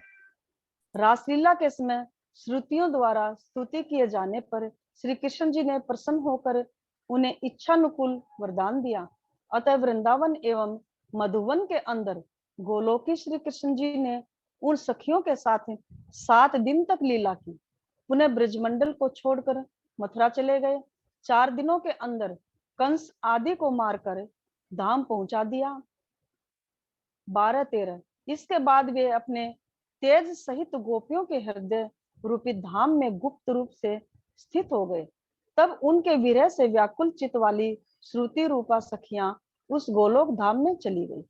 रासलीला के समय श्रुतियों द्वारा स्तुति किए जाने पर श्री कृष्ण जी ने प्रसन्न होकर उन्हें इच्छानुकूल वरदान दिया। अतः वृंदावन एवं मधुवन के अंदर गोलोकी श्री कृष्ण जी ने उन सखियों के साथ 7 दिन तक लीला की। पुनः ब्रजमंडल को छोड़कर मथुरा चले गए। 4 दिनों के अंदर कंस आदि को मारकर धाम पहुंचा दिया। 12-13 इसके बाद वे अपने तेज सहित गोपियों के हृदय रूपी धाम में गुप्त रूप से स्थित हो गए। तब उनके विरह से व्याकुल चित वाली श्रुति रूपा सखियां उस गोलोक धाम में चली गई।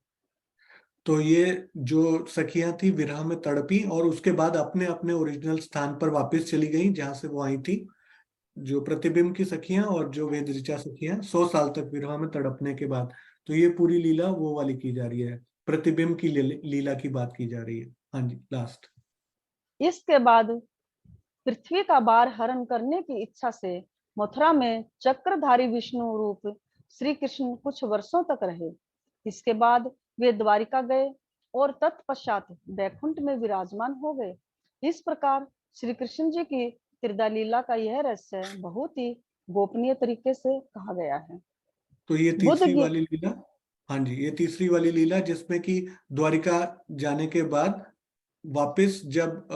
तो ये जो सखियां थी विरह में तड़पी और उसके बाद अपने अपने ओरिजिनल स्थान पर वापस चली गई जहां से वो आई थी। जो प्रतिबिंब की सखियां और जो वेद ऋचा सखियां 100 साल तक विरह में तड़पने के बाद। तो ये पूरी लीला वो वाली की जा रही है, प्रतिबिंब की लीला की बात की जा रही है। हाँ जी। लास्ट इसके बाद पृथ्वी का भार हरण करने की इच्छा से मथुरा में चक्रधारी विष्णु रूप श्री कृष्ण कुछ वर्षों तक रहे। इसके बाद वे द्वारिका गए और तत्पश्चात वैकुंठ में विराजमान हो गए। इस प्रकार श्री कृष्ण जी की त्रिदा लीला का यह रहस्य बहुत ही गोपनीय तरीके से कहा गया है। तो ये तीसरी वाली लीला। हाँ जी, ये तीसरी वाली लीला जिसमें कि द्वारिका जाने के बाद वापस जब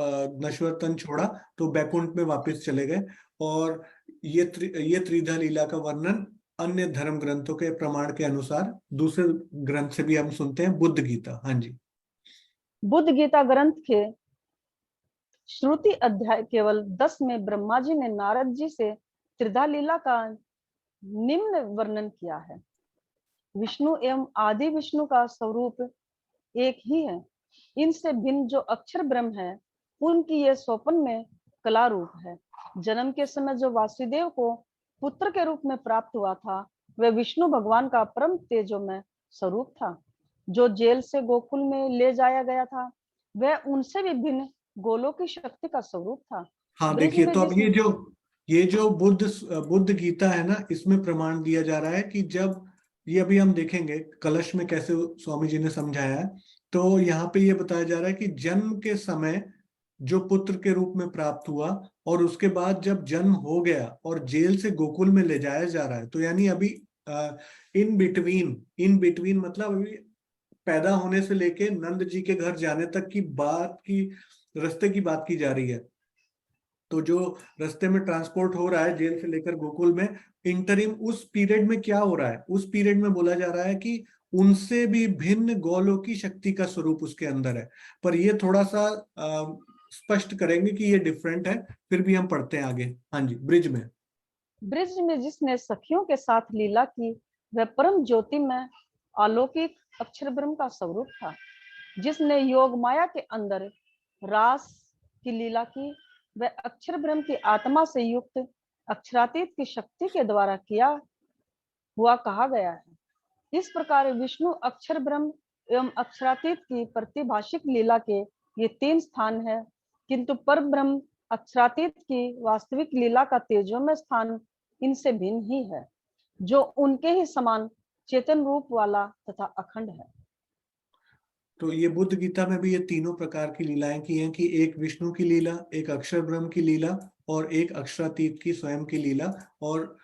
नश्वर तन छोड़ा तो बैकुंठ में वापस चले गए। और ये त्रिधा लीला का वर्णन अन्य धर्म ग्रंथों के प्रमाण के अनुसार दूसरे ग्रंथ से भी हम सुनते हैं, बुद्ध गीता। हाँ जी। बुद्ध गीता ग्रंथ के श्रुति अध्याय केवल 10 में ब्रह्मा जी ने नारद जी से त्रिधा लीला का निम्न वर्णन किया है। विष्णु एवं आदि विष्णु का स्वरूप एक ही है। इनसे भिन्न जो अक्षर ब्रह्म है उनकी यह स्वप्न में कला रूप है। जन्म के समय जो वासुदेव को पुत्र के रूप में प्राप्त हुआ था वह विष्णु भगवान का परम तेजोमय स्वरूप था। जो जेल से गोकुल में ले जाया गया था वह उनसे भी भिन्न गोलों की शक्ति का स्वरूप था। हाँ देखिए, तो अब ये जो बुद्ध गीता है ना, इसमें प्रमाण दिया जा रहा है कि जब ये अभी हम देखेंगे कलश में कैसे स्वामी जी ने समझाया है। तो यहाँ पे ये बताया जा रहा है कि जन्म के समय जो पुत्र के रूप में प्राप्त हुआ और उसके बाद जब जन्म हो गया और जेल से गोकुल में ले जाया जा रहा है, तो यानी अभी इन बिटवीन मतलब अभी पैदा होने से लेके नंद जी के घर जाने तक की रास्ते की बात की जा रही है। तो जो रास्ते में ट्रांसपोर्ट हो रहा है जेल से लेकर गोकुल में, इंटरिम उस पीरियड में क्या हो रहा है, उस पीरियड में बोला जा रहा है कि उनसे भी भिन्न गोलों की शक्ति का स्वरूप उसके अंदर है। पर ये थोड़ा सा स्पष्ट करेंगे कि ये डिफरेंट है, फिर भी हम पढ़ते हैं आगे। हाँ जी, ब्रिज में। ब्रिज में जिसने सखियों के साथ लीला की वह परम ज्योति में अलौकिक अक्षर ब्रह्म का स्वरूप था। जिसने योग माया के अंदर रास की लीला की वह अक्षर ब्रह्म की आत्मा से युक्त अक्षरातीत की शक्ति के द्वारा किया हुआ कहा गया है। इस प्रकार विष्णु अक्षर ब्रह्म एवं अक्षरातीत की प्रतिभाषिक लीला के ये 3 स्थान है, किंतु पर ब्रह्म अक्षरातीत की वास्तविक लीला का तेजोमय स्थान इनसे भिन्न ही है, जो उनके ही समान चेतन रूप वाला तथा अखंड है। तो ये बुद्ध गीता में भी ये तीनों प्रकार की लीलाएं की हैं कि एक विष्णु की लीला, एक अक्षर ब्रह्म की लीला और एक अक्षरातीत की स्वयं की लीला। और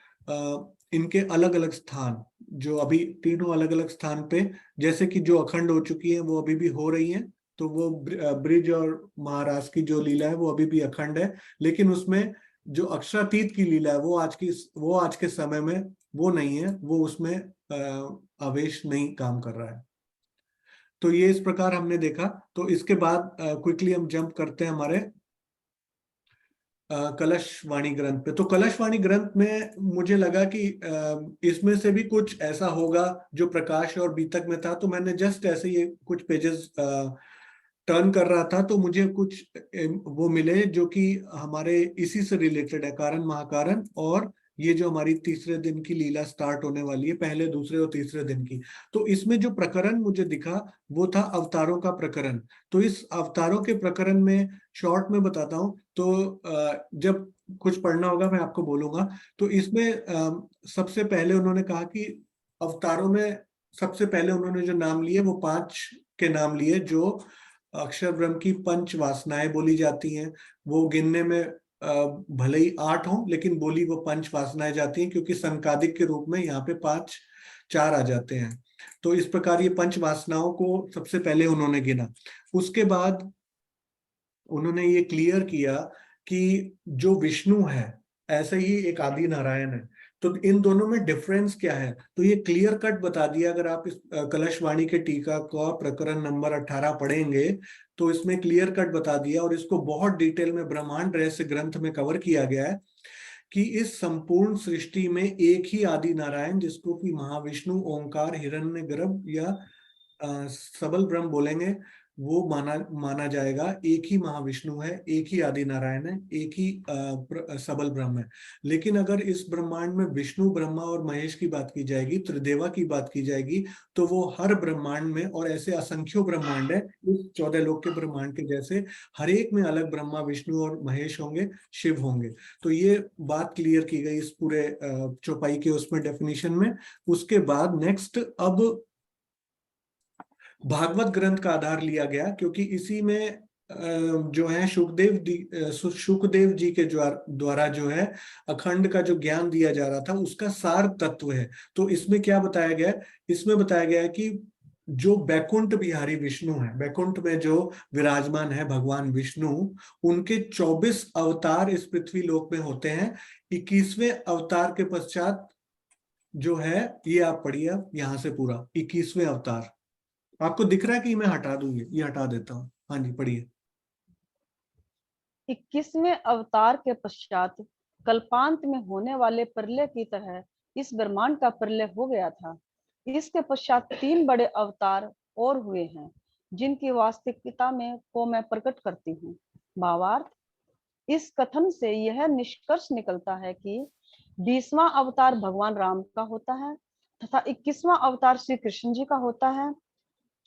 इनके अलग अलग स्थान, जो अभी तीनों अलग अलग स्थान पे, जैसे कि जो अखंड हो चुकी है वो अभी भी हो रही हैं, तो वो ब्रिज और महाराज की जो लीला है वो अभी भी अखंड है। लेकिन उसमें जो अक्षरातीत की लीला है वो आज के समय में वो नहीं है, वो उसमें आवेश नहीं काम कर रहा है। तो ये इस प्रकार हमने देखा। तो इसके बाद क्विकली हम जंप करते हैं हमारे कलश वाणी ग्रंथ पे। तो कलश वाणी ग्रंथ में मुझे लगा कि इसमें से भी कुछ ऐसा होगा जो प्रकाश और बीतक में था, तो मैंने जस्ट ऐसे ये कुछ पेजेस टर्न कर रहा था, तो मुझे कुछ वो मिले जो कि हमारे इसी से रिलेटेड है, कारण महाकारण, और ये जो हमारी तीसरे दिन की लीला स्टार्ट होने वाली है, पहले दूसरे और तीसरे दिन की। तो इसमें जो प्रकरण मुझे दिखा वो था अवतारों का प्रकरण। तो इस अवतारों के प्रकरण में शॉर्ट में बताता हूँ, तो जब कुछ पढ़ना होगा मैं आपको बोलूंगा। तो इसमें सबसे पहले उन्होंने कहा कि अवतारों में सबसे पहले उन्होंने जो नाम लिए वो 5 के नाम लिए, जो अक्षर ब्रह्म की 5 वासनाएं बोली जाती हैं। वो गिनने में भले ही 8 हो, लेकिन बोली वो 5 वासनाएं जाती हैं, क्योंकि संकादिक के रूप में यहाँ पे 4 आ जाते हैं। तो इस प्रकार ये 5 वासनाओं को सबसे पहले उन्होंने गिना। उसके बाद उन्होंने ये क्लियर किया कि जो विष्णु है ऐसे ही एक आदि नारायण है। तो इन दोनों में डिफरेंस क्या है, तो ये क्लियर कट बता दिया। अगर आप इस कलश वाणी के टीका का प्रकरण नंबर 18 पढ़ेंगे तो इसमें क्लियर कट बता दिया, और इसको बहुत डिटेल में ब्रह्मांड रहस्य ग्रंथ में कवर किया गया है कि इस संपूर्ण सृष्टि में एक ही आदि नारायण, जिसको कि महाविष्णु, ओंकार, हिरण्यगर्भ या सबल ब्रह्म बोलेंगे, वो माना जाएगा। एक ही महाविष्णु है, एक ही आदि नारायण है, एक ही सबल ब्रह्म है। लेकिन अगर इस ब्रह्मांड में विष्णु, ब्रह्मा और महेश की बात की जाएगी, त्रिदेवा की बात की जाएगी, तो वो हर ब्रह्मांड में, और ऐसे असंख्यों ब्रह्मांड है इस 14 लोक के ब्रह्मांड के जैसे, हर एक में अलग ब्रह्मा, विष्णु और महेश होंगे, शिव होंगे। तो ये बात क्लियर की गई इस पूरे चौपाई के उसमें डेफिनेशन में। उसके बाद नेक्स्ट अब भागवत ग्रंथ का आधार लिया गया, क्योंकि इसी में जो है शुकदेव जी के द्वारा जो है अखंड का जो ज्ञान दिया जा रहा था उसका सार तत्व है। तो इसमें क्या बताया गया है, इसमें बताया गया है कि जो बैकुंठ बिहारी विष्णु है, बैकुंठ में जो विराजमान है भगवान विष्णु, उनके 24 अवतार इस पृथ्वी लोक में होते हैं। 21वें अवतार के पश्चात जो है, ये आप पढ़िए यहां से पूरा 21वें अवतार आपको दिख रहा है कि मैं हटा दूंगी, ये हटा देता हूँ। हाँ जी, पढ़िए। 21वें अवतार के पश्चात कल्पांत में होने वाले प्रलय की तरह इस ब्रह्मांड का प्रलय हो गया था। इसके पश्चात 3 बड़े अवतार और हुए हैं, जिनकी वास्तविकता में को मैं प्रकट करती हूँ। भावार्थ, इस कथन से यह निष्कर्ष निकलता है कि 20वां अवतार भगवान राम का होता है तथा 21वां अवतार श्री कृष्ण जी का होता है।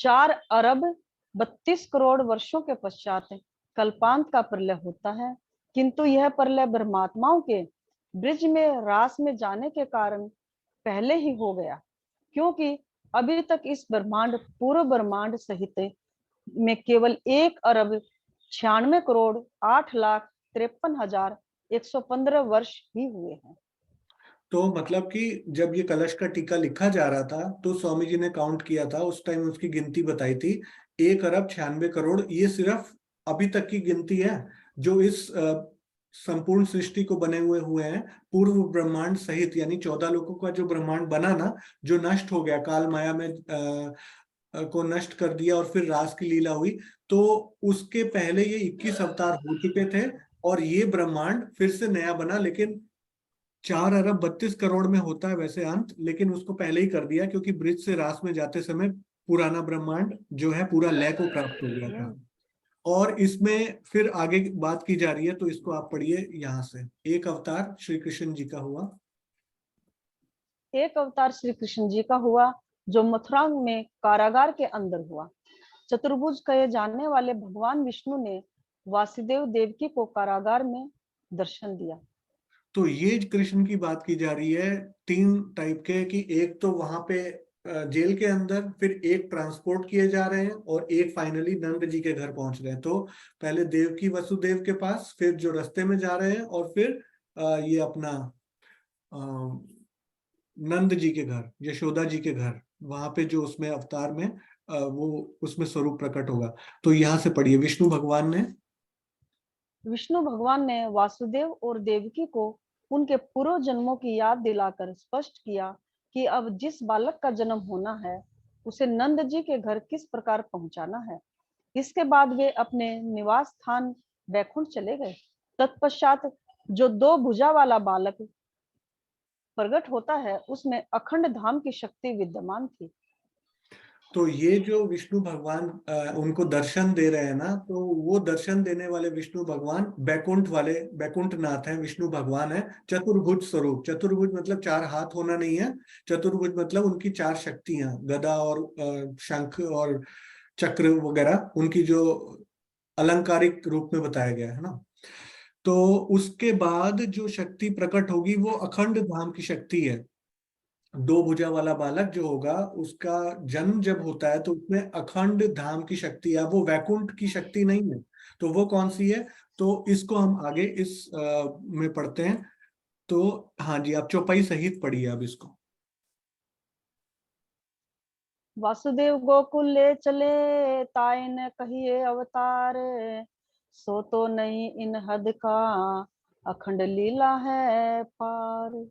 4 अरब 32 करोड़ वर्षों के पश्चात कल्पांत का प्रलय होता है, किंतु यह प्रलय ब्रह्मात्माओं के ब्रिज में रास में जाने के कारण पहले ही हो गया, क्योंकि अभी तक इस ब्रह्मांड पूर्व ब्रह्मांड सहित में केवल 1 अरब 96 करोड़ 8,53,115 वर्ष ही हुए हैं। तो मतलब कि जब ये कलश का टीका लिखा जा रहा था तो स्वामी जी ने काउंट किया था, उस टाइम उसकी गिनती बताई थी 1 अरब 96 करोड़। ये सिर्फ अभी तक की गिनती है जो इस संपूर्ण सृष्टि को बने हुए हैं, पूर्व ब्रह्मांड सहित, यानी 14 लोकों का जो ब्रह्मांड बना ना, जो नष्ट हो गया काल माया में को नष्ट कर दिया और फिर रास की लीला हुई, तो उसके पहले ये 21 अवतार हो चुके थे और ये ब्रह्मांड फिर से नया बना। लेकिन 4 अरब 32 करोड़ में होता है वैसे अंत, लेकिन उसको पहले ही कर दिया क्योंकि ब्रिज से रास में जाते समय पुराना ब्रह्मांड जो है पूरा लय को प्राप्त हो गया था। और इसमें फिर आगे बात की जा रही है, तो इसको आप पढ़िए यहाँ से। एक अवतार श्री कृष्ण जी का हुआ। एक अवतार श्री कृष्ण जी का हुआ जो मथुरा में कारागार के अंदर हुआ। चतुर्भुज कहे जाने वाले भगवान विष्णु ने वासुदेव देवकी को कारागार में दर्शन दिया। तो ये कृष्ण की बात की जा रही है 3 टाइप के, कि एक तो वहां पे जेल के अंदर, फिर एक ट्रांसपोर्ट किए जा रहे हैं और एक फाइनली नंद जी के घर पहुंच रहे हैं। तो पहले देवकी वसुदेव के पास, फिर जो रास्ते में जा रहे हैं, और फिर ये अपना नंद जी के घर, यशोदा जी के घर, वहां पे जो उसमें अवतार में वो उसमें स्वरूप प्रकट होगा। तो यहाँ से पढ़िए। विष्णु भगवान ने वासुदेव और देवकी को उनके पूर्व जन्मों की याद दिलाकर स्पष्ट किया कि अब जिस बालक का जन्म होना है उसे नंद जी के घर किस प्रकार पहुंचाना है। इसके बाद वे अपने निवास स्थान वैकुंठ चले गए। तत्पश्चात जो 2 भुजा वाला बालक प्रकट होता है उसमें अखंड धाम की शक्ति विद्यमान थी। तो ये जो विष्णु भगवान उनको दर्शन दे रहे हैं ना, तो वो दर्शन देने वाले विष्णु भगवान बैकुंठ वाले बैकुंठनाथ हैं, विष्णु भगवान है। चतुर्भुज स्वरूप, चतुर्भुज मतलब 4 हाथ होना नहीं है, चतुर्भुज मतलब उनकी 4 शक्तियां, गदा और शंख और चक्र वगैरह, उनकी जो अलंकारिक रूप में बताया गया है ना। तो उसके बाद जो शक्ति प्रकट होगी वो अखंड धाम की शक्ति है। 2 भुजा वाला बालक जो होगा उसका जन्म जब होता है तो उसमें अखंड धाम की शक्ति है, वो वैकुंठ की शक्ति नहीं है। तो वो कौन सी है, तो इसको हम आगे इस में पढ़ते हैं। तो हाँ जी, आप चौपाई सहित पढ़िए अब इसको। वासुदेव गोकुल ले चले ताए न कहिए अवतार, सो तो नहीं इन हद का अखंड लीला है पार।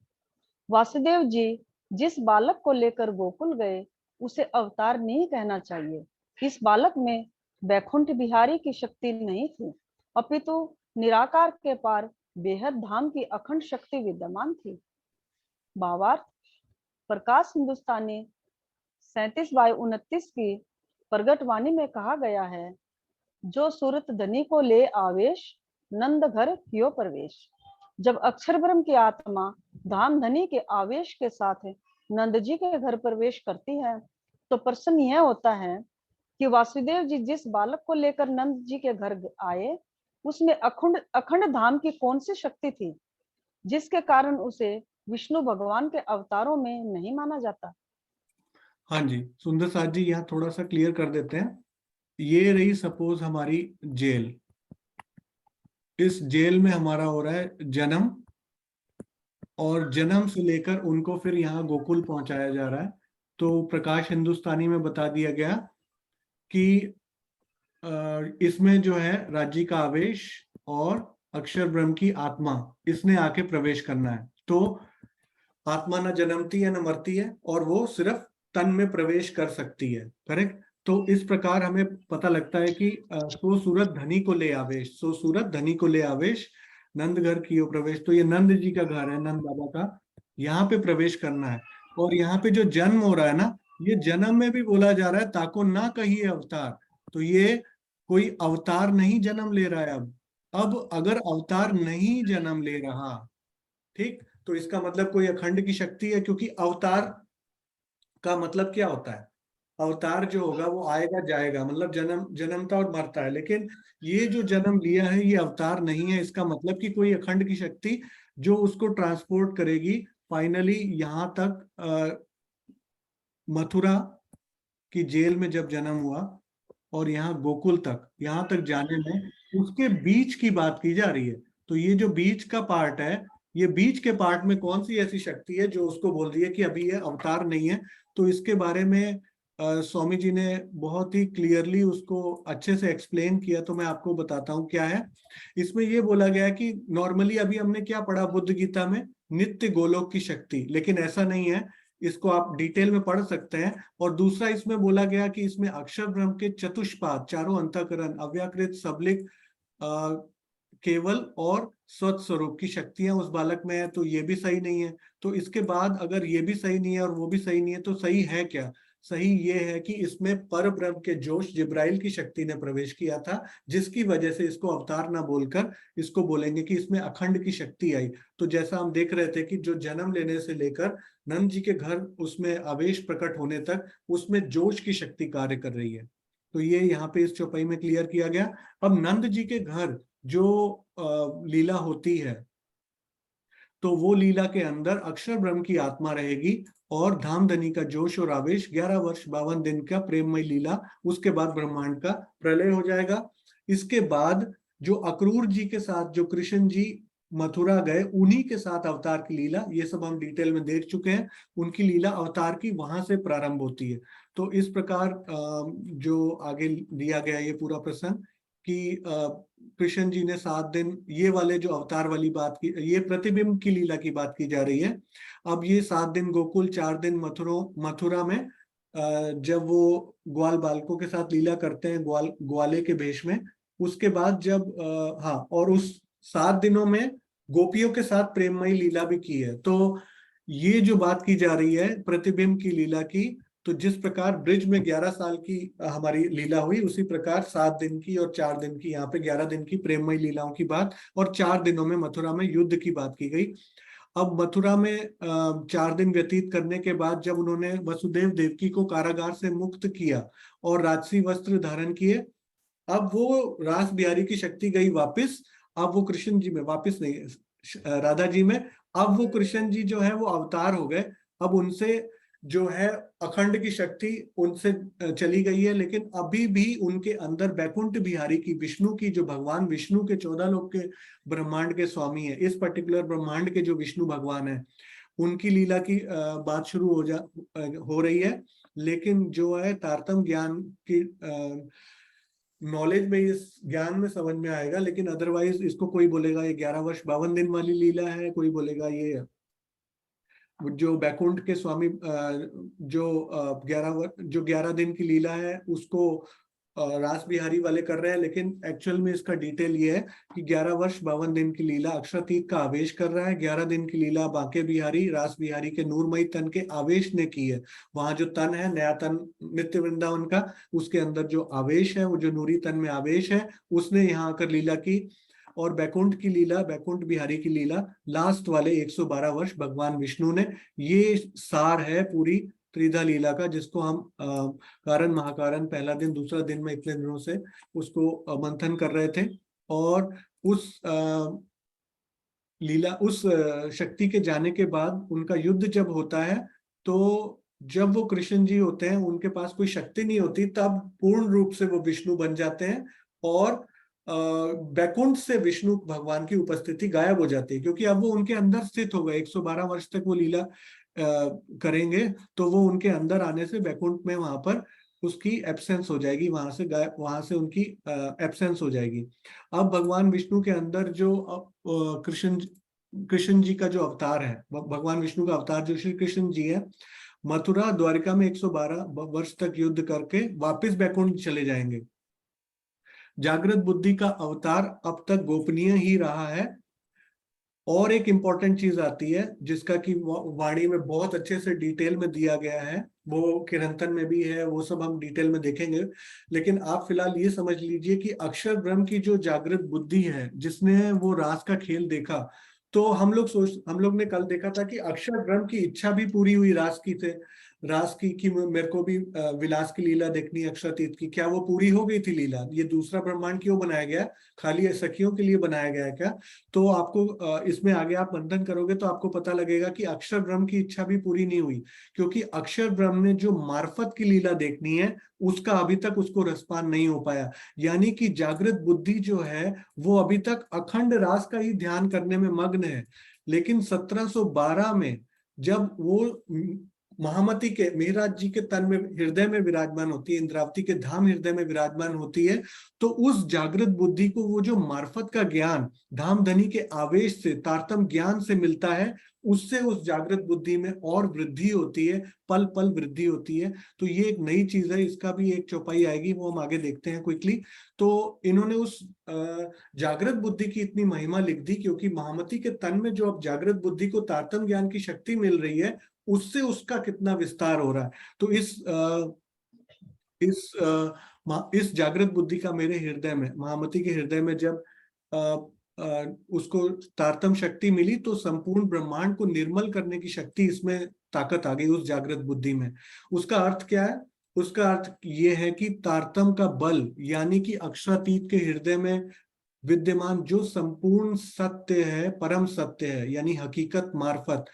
वासुदेव जी जिस बालक को लेकर गोकुल गए उसे अवतार नहीं कहना चाहिए। इस बालक में बैकुंठ बिहारी की शक्ति नहीं थी, अपितु निराकार के पार बेहद धाम की अखंड शक्ति विद्यमान थी। भावार्थ, प्रकाश हिंदुस्तानी 37/29 की प्रगटवाणी में कहा गया है, जो सूरत धनी को ले आवेश, नंद घर कियो प्रवेश। जब अक्षर ब्रह्म की आत्मा धाम धनी के आवेश के साथ नंद जी के घर प्रवेश करती है तो प्रश्न यह होता है कि वासुदेव जी जिस बालक को लेकर नंद जी के घर आए उसमें अखंड धाम की कौन सी शक्ति थी जिसके कारण उसे विष्णु भगवान के अवतारों में नहीं माना जाता। हाँ जी, सुंदर साथ जी यहाँ थोड़ा सा क्लियर कर देते हैं। ये रही सपोज हमारी जेल, इस जेल में हमारा हो रहा है जन्म, और जन्म से लेकर उनको फिर यहाँ गोकुल पहुंचाया जा रहा है। तो प्रकाश हिंदुस्तानी में बता दिया गया कि इसमें जो है राज्य का आवेश और अक्षर ब्रह्म की आत्मा, इसने आके प्रवेश करना है। तो आत्मा न जन्मती है न मरती है, और वो सिर्फ तन में प्रवेश कर सकती है। करेक्ट। तो इस प्रकार हमें पता लगता है कि सो सूरत धनी को ले आवेश, सो सूरत धनी को ले आवेश, नंद घर कियो प्रवेश। तो ये नंद जी का घर है, नंद बाबा का, यहाँ पे प्रवेश करना है। और यहाँ पे जो जन्म हो रहा है ना, ये जन्म में भी बोला जा रहा है ताको ना कहिए अवतार। तो ये कोई अवतार नहीं जन्म ले रहा है। अब अगर अवतार नहीं जन्म ले रहा, ठीक, तो इसका मतलब कोई अखंड की शक्ति है, क्योंकि अवतार का मतलब क्या होता है, अवतार जो होगा वो आएगा जाएगा, मतलब जन्मता और मरता है। लेकिन ये जो जन्म लिया है ये अवतार नहीं है, इसका मतलब कि कोई अखंड की शक्ति जो उसको ट्रांसपोर्ट करेगी फाइनली यहाँ तक, मथुरा की जेल में जब जन्म हुआ और यहाँ गोकुल तक, यहाँ तक जाने में उसके बीच की बात की जा रही है। तो ये जो बीच का पार्ट है, ये बीच के पार्ट में कौन सी ऐसी शक्ति है जो उसको बोल रही है कि अभी ये अवतार नहीं है। तो इसके बारे में स्वामी जी ने बहुत ही क्लियरली उसको अच्छे से एक्सप्लेन किया। तो मैं आपको बताता हूँ क्या है इसमें। ये बोला गया कि नॉर्मली अभी हमने क्या पढ़ा बुद्ध गीता में, नित्य गोलोक की शक्ति, लेकिन ऐसा नहीं है। इसको आप डिटेल में पढ़ सकते हैं। और दूसरा इसमें बोला गया कि इसमें अक्षर ब्रह्म के चतुष्पाद, चारों अंतःकरण, अव्याकृत, सबलिक, केवल और स्वत स्वरूप की शक्तियां उस बालक में है, तो ये भी सही नहीं है। तो इसके बाद अगर ये भी सही नहीं है और वो भी सही नहीं है, तो सही है क्या? सही ये है कि इसमें पर ब्रह्म के जोश जिब्राइल की शक्ति ने प्रवेश किया था, जिसकी वजह से इसको अवतार ना बोलकर इसको बोलेंगे कि इसमें अखंड की शक्ति आई। तो जैसा हम देख रहे थे कि जो जन्म लेने से लेकर नंद जी के घर उसमें आवेश प्रकट होने तक, उसमें जोश की शक्ति कार्य कर रही है। तो ये यहाँ पे इस चौपाई में क्लियर किया गया। अब नंद जी के घर जो लीला होती है, तो वो लीला के अंदर अक्षर ब्रह्म की आत्मा रहेगी और धामधनी का जोश और आवेश, 11 वर्ष 52 दिन का प्रेममय लीला, उसके बाद ब्रह्मांड का प्रलय हो जाएगा। इसके बाद जो अक्रूर जी के साथ जो कृष्ण जी मथुरा गए, उन्हीं के साथ अवतार की लीला, ये सब हम डिटेल में देख चुके हैं। उनकी लीला अवतार की वहां से प्रारंभ होती है। तो इस प्रकार जो आगे दिया गया ये पूरा प्रसंग कि कृष्ण जी ने 7 दिन, ये वाले जो अवतार वाली बात की, ये प्रतिबिंब की लीला की बात की जा रही है। अब ये 7 दिन गोकुल, 4 दिन मथुरा में जब वो ग्वाल बालकों के साथ लीला करते हैं, ग्वाले के भेष में, उसके बाद जब हाँ, और उस 7 दिनों में गोपियों के साथ प्रेममयी लीला भी की है। तो ये जो बात की जा रही है प्रतिबिंब की लीला की, तो जिस प्रकार ब्रिज में 11 साल की हमारी लीला हुई, उसी प्रकार 7 दिन की और 4 दिन की, यहाँ पे 11 दिन की प्रेममयी लीलाओं की बात, और 4 दिनों में मथुरा में युद्ध की बात की गई। अब मथुरा में 4 दिन व्यतीत करने के बाद जब उन्होंने वसुदेव देवकी को कारागार से मुक्त किया और राजसी वस्त्र धारण किए, अब वो रास बिहारी की शक्ति गई वापस। अब वो कृष्ण जी में, वापस नहीं, राधा जी में, अब वो कृष्ण जी जो है वो अवतार हो गए। अब उनसे जो है अखंड की शक्ति उनसे चली गई है, लेकिन अभी भी उनके अंदर बैकुंठ बिहारी की, विष्णु की, जो भगवान विष्णु के 14 लोक के ब्रह्मांड के स्वामी है, इस पर्टिकुलर ब्रह्मांड के जो विष्णु भगवान है, उनकी लीला की बात शुरू हो रही है। लेकिन जो है तारतम ज्ञान की नॉलेज में, इस ज्ञान में समझ में आएगा। लेकिन अदरवाइज इसको कोई बोलेगा ये 11 वर्ष 52 दिन वाली लीला है, कोई बोलेगा ये जो बैकुंठ के स्वामी जो 11 दिन की लीला है उसको रास बिहारी वाले कर रहे हैं। लेकिन एक्चुअल में इसका डिटेल ये है कि 11 वर्ष 52 दिन की लीला अक्षरातीत का आवेश कर रहा है। 11 दिन की लीला बांके बिहारी, रास बिहारी के नूरमयी तन के आवेश ने की है। वहां जो तन है, नया तन नित्य वृंदावन का, उसके अंदर जो आवेश है, वो जो नूरी तन में आवेश है, उसने यहाँ आकर लीला की। और बैकुंठ की लीला, बैकुंठ बिहारी की लीला, लास्ट वाले 112 वर्ष भगवान विष्णु ने, ये सार है पूरी त्रिधा लीला का, जिसको हम कारण महाकारण, पहला दिन दूसरा दिन में इतने दिनों से उसको मंथन कर रहे थे। और उस लीला, उस शक्ति के जाने के बाद उनका युद्ध जब होता है, तो जब वो कृष्ण जी होते हैं, उनके पास कोई शक्ति नहीं होती, तब पूर्ण रूप से वो विष्णु बन जाते हैं और बैकुंठ से विष्णु भगवान की उपस्थिति गायब हो जाती है, क्योंकि अब वो उनके अंदर स्थित हो गए। 112 वर्ष तक वो लीला करेंगे, तो वो उनके अंदर आने से बैकुंठ में वहां पर उसकी एब्सेंस हो जाएगी, वहां से उनकी एब्सेंस हो जाएगी। अब भगवान विष्णु के अंदर जो कृष्ण जी का जो अवतार है, भगवान विष्णु का अवतार जो श्री कृष्ण जी है, मथुरा द्वारिका में 112 वर्ष तक युद्ध करके वापिस बैकुंठ चले जाएंगे। जागृत बुद्धि का अवतार अब तक गोपनीय ही रहा है। और एक इंपॉर्टेंट चीज आती है जिसका कि वाणी में बहुत अच्छे से डिटेल में दिया गया है, वो किरंतन में भी है, वो सब हम डिटेल में देखेंगे। लेकिन आप फिलहाल ये समझ लीजिए कि अक्षर ब्रह्म की जो जागृत बुद्धि है, जिसने वो रास का खेल देखा, तो हम लोग ने कल देखा था कि अक्षर ब्रह्म की इच्छा भी पूरी हुई रास की कि मेरे को भी विलास की लीला देखनी है अक्षरातीत की। क्या वो पूरी हो गई थी लीला? ये दूसरा ब्रह्मांड क्यों बनाया गया? खाली सखियों के लिए बनाया गया है क्या? तो आपको इसमें आगे आप मंथन करोगे तो आपको पता लगेगा कि अक्षर ब्रह्म की इच्छा भी पूरी नहीं हुई, क्योंकि अक्षर ब्रह्म ने जो मार्फत की लीला देखनी है, उसका अभी तक उसको रसपान नहीं हो पाया। यानी कि जागृत बुद्धि जो है वो अभी तक अखंड रास का ही ध्यान करने में मग्न है। लेकिन 1712 में जब वो महामती के मिहिराज जी के तन में हृदय में विराजमान होती है, इंद्रावती के धाम हृदय में विराजमान होती है, तो उस जागृत बुद्धि को वो जो मार्फत का ज्ञान धाम धनी के आवेश से, तारतम ज्ञान से मिलता है, उससे उस जागृत बुद्धि में और वृद्धि होती है, पल पल वृद्धि होती है। तो ये एक नई चीज है, इसका भी एक चौपाई आएगी, वो हम आगे देखते हैं क्विकली। तो इन्होंने उस जागृत बुद्धि की इतनी महिमा लिख दी, क्योंकि महामती के तन में जो अब जागृत बुद्धि को तारतम ज्ञान की शक्ति मिल रही है, उससे उसका कितना विस्तार हो रहा है। तो इस जागृत बुद्धि का मेरे हृदय में, महामती के हृदय में जब उसको तारतम शक्ति मिली, तो संपूर्ण ब्रह्मांड को निर्मल करने की शक्ति इसमें ताकत आ गई उस जागृत बुद्धि में। उसका अर्थ क्या है? उसका अर्थ ये है कि तारतम का बल, यानी कि अक्षरातीत के हृदय में विद्यमान जो संपूर्ण सत्य है, परम सत्य है, यानी हकीकत मार्फत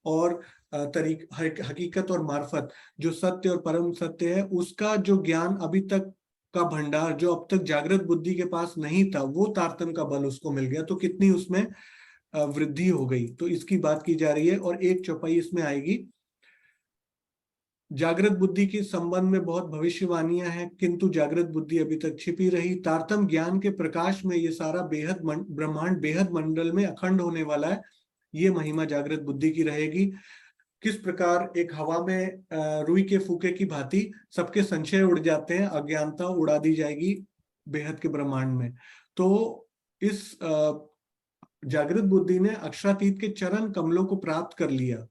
और हकीकत और मार्फत, जो सत्य और परम सत्य है, उसका जो ज्ञान अभी तक का भंडार जो अब तक जागृत बुद्धि के पास नहीं था, वो तारतम का बल उसको मिल गया। तो कितनी उसमें वृद्धि हो गई, तो इसकी बात की जा रही है। और एक चौपाई इसमें आएगी, जागृत बुद्धि के संबंध में बहुत भविष्यवाणियां हैं, किंतु जागृत बुद्धि अभी तक छिपी रही। तारतम ज्ञान के प्रकाश में ये सारा बेहद ब्रह्मांड बेहद मंडल में अखंड होने वाला है। ये महिमा जागृत बुद्धि की रहेगी। किस प्रकार एक हवा में रुई के फूके की भांति सबके संशय उड़ जाते हैं, अज्ञानता उड़ा दी जाएगी बेहद के ब्रह्मांड में। तो इस जागृत बुद्धि ने अक्षरातीत के चरण कमलों को प्राप्त कर लिया,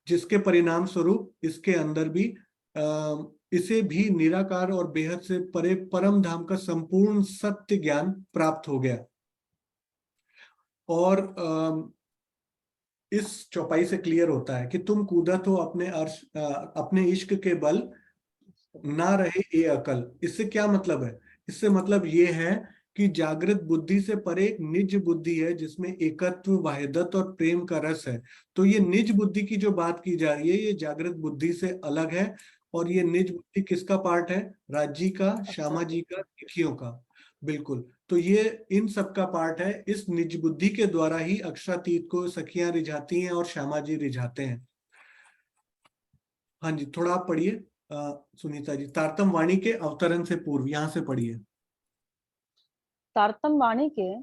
जिसके परिणाम स्वरूप इसके अंदर भी इसे भी निराकार और बेहद से परे परम धाम का संपूर्ण सत्य ज्ञान प्राप्त हो गया। और इस चौपाई से क्लियर होता है कि तुम कूदा तो अपने इश्क के बल, ना रहे ये अकल। इससे क्या मतलब है? इससे मतलब ये है कि जागृत बुद्धि से परे एक निज बुद्धि है, जिसमें एकत्व, वाहिदत और प्रेम का रस है। तो ये निज बुद्धि की जो बात की जा रही है, ये जागृत बुद्धि से अलग है। और ये निज बुद्धि किसका पार्ट है? राजी का, श्यामा जी का, तिथियों का। बिल्कुल। तो ये इन सब का पार्ट है। इस निज बुद्धि के द्वारा ही अक्षरातीत को सखियां रिझाती हैं और श्यामा जी रिझाते हैं। हाँ जी, थोड़ा आप पढ़िए सुनीता जी, तारतम वाणी के अवतरण से पूर्व, यहाँ से पढ़िए। तारतम वाणी के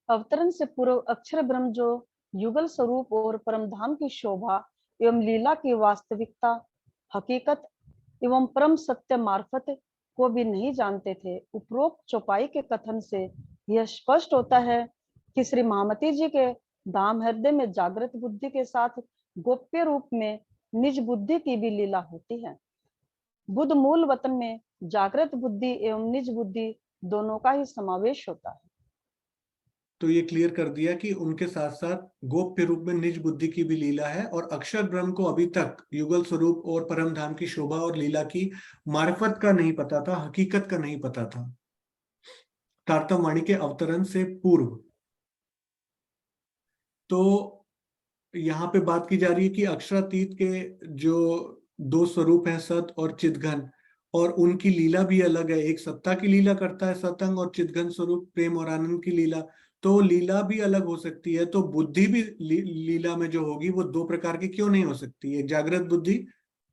अवतरण से पूर्व अक्षर ब्रह्म जो युगल स्वरूप और परम धाम की शोभा एवं लीला की वास्तविकता, हकीकत एवं परम सत्य मार्फत को भी नहीं जानते थे। उपरोक्त चौपाई के कथन से यह स्पष्ट होता है कि श्री महामती जी के धाम हृदय में जागृत बुद्धि के साथ गोप्य रूप में निज बुद्धि की भी लीला होती है। बुद्ध मूल वतन में जागृत बुद्धि एवं निज बुद्धि दोनों का ही समावेश होता है। तो ये क्लियर कर दिया कि उनके साथ साथ गोप्य रूप में निज बुद्धि की भी लीला है। और अक्षर ब्रह्म को अभी तक युगल स्वरूप और परम धाम की शोभा और लीला की मार्फत का नहीं पता था, हकीकत का नहीं पता था, तारतम वाणी के अवतरण से पूर्व। तो यहाँ पे बात की जा रही है कि अक्षरातीत के जो दो स्वरूप हैं, सत और चिदघन, और उनकी लीला भी अलग है। एक सत्ता की लीला करता है सतंग, और चिदघन स्वरूप प्रेम और आनंद की लीला। तो लीला भी अलग हो सकती है। तो बुद्धि भी लीला में जो होगी वो दो प्रकार की क्यों नहीं हो सकती? एक जागृत बुद्धि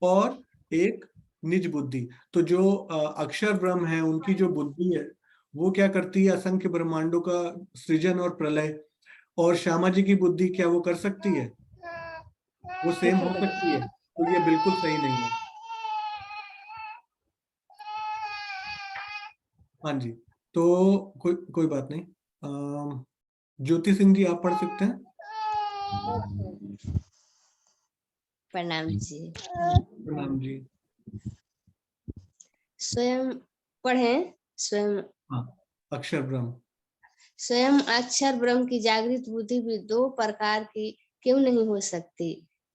और एक निज बुद्धि। तो जो अक्षर ब्रह्म है, उनकी जो बुद्धि है वो क्या करती है? असंख्य ब्रह्मांडों का सृजन और प्रलय। और श्यामा जी की बुद्धि क्या वो कर सकती है? वो सेम हो सकती है? तो ये बिल्कुल सही नहीं है। हाँ जी, तो कोई बात नहीं। ज्योति सिंह जी, आप पढ़ सकते हैं। प्रणाम जी। प्रणाम जी। स्वयं पढ़ें। स्वयं अक्षर ब्रह्म, स्वयं अक्षर ब्रह्म की जागृत बुद्धि भी दो प्रकार की क्यों नहीं हो सकती?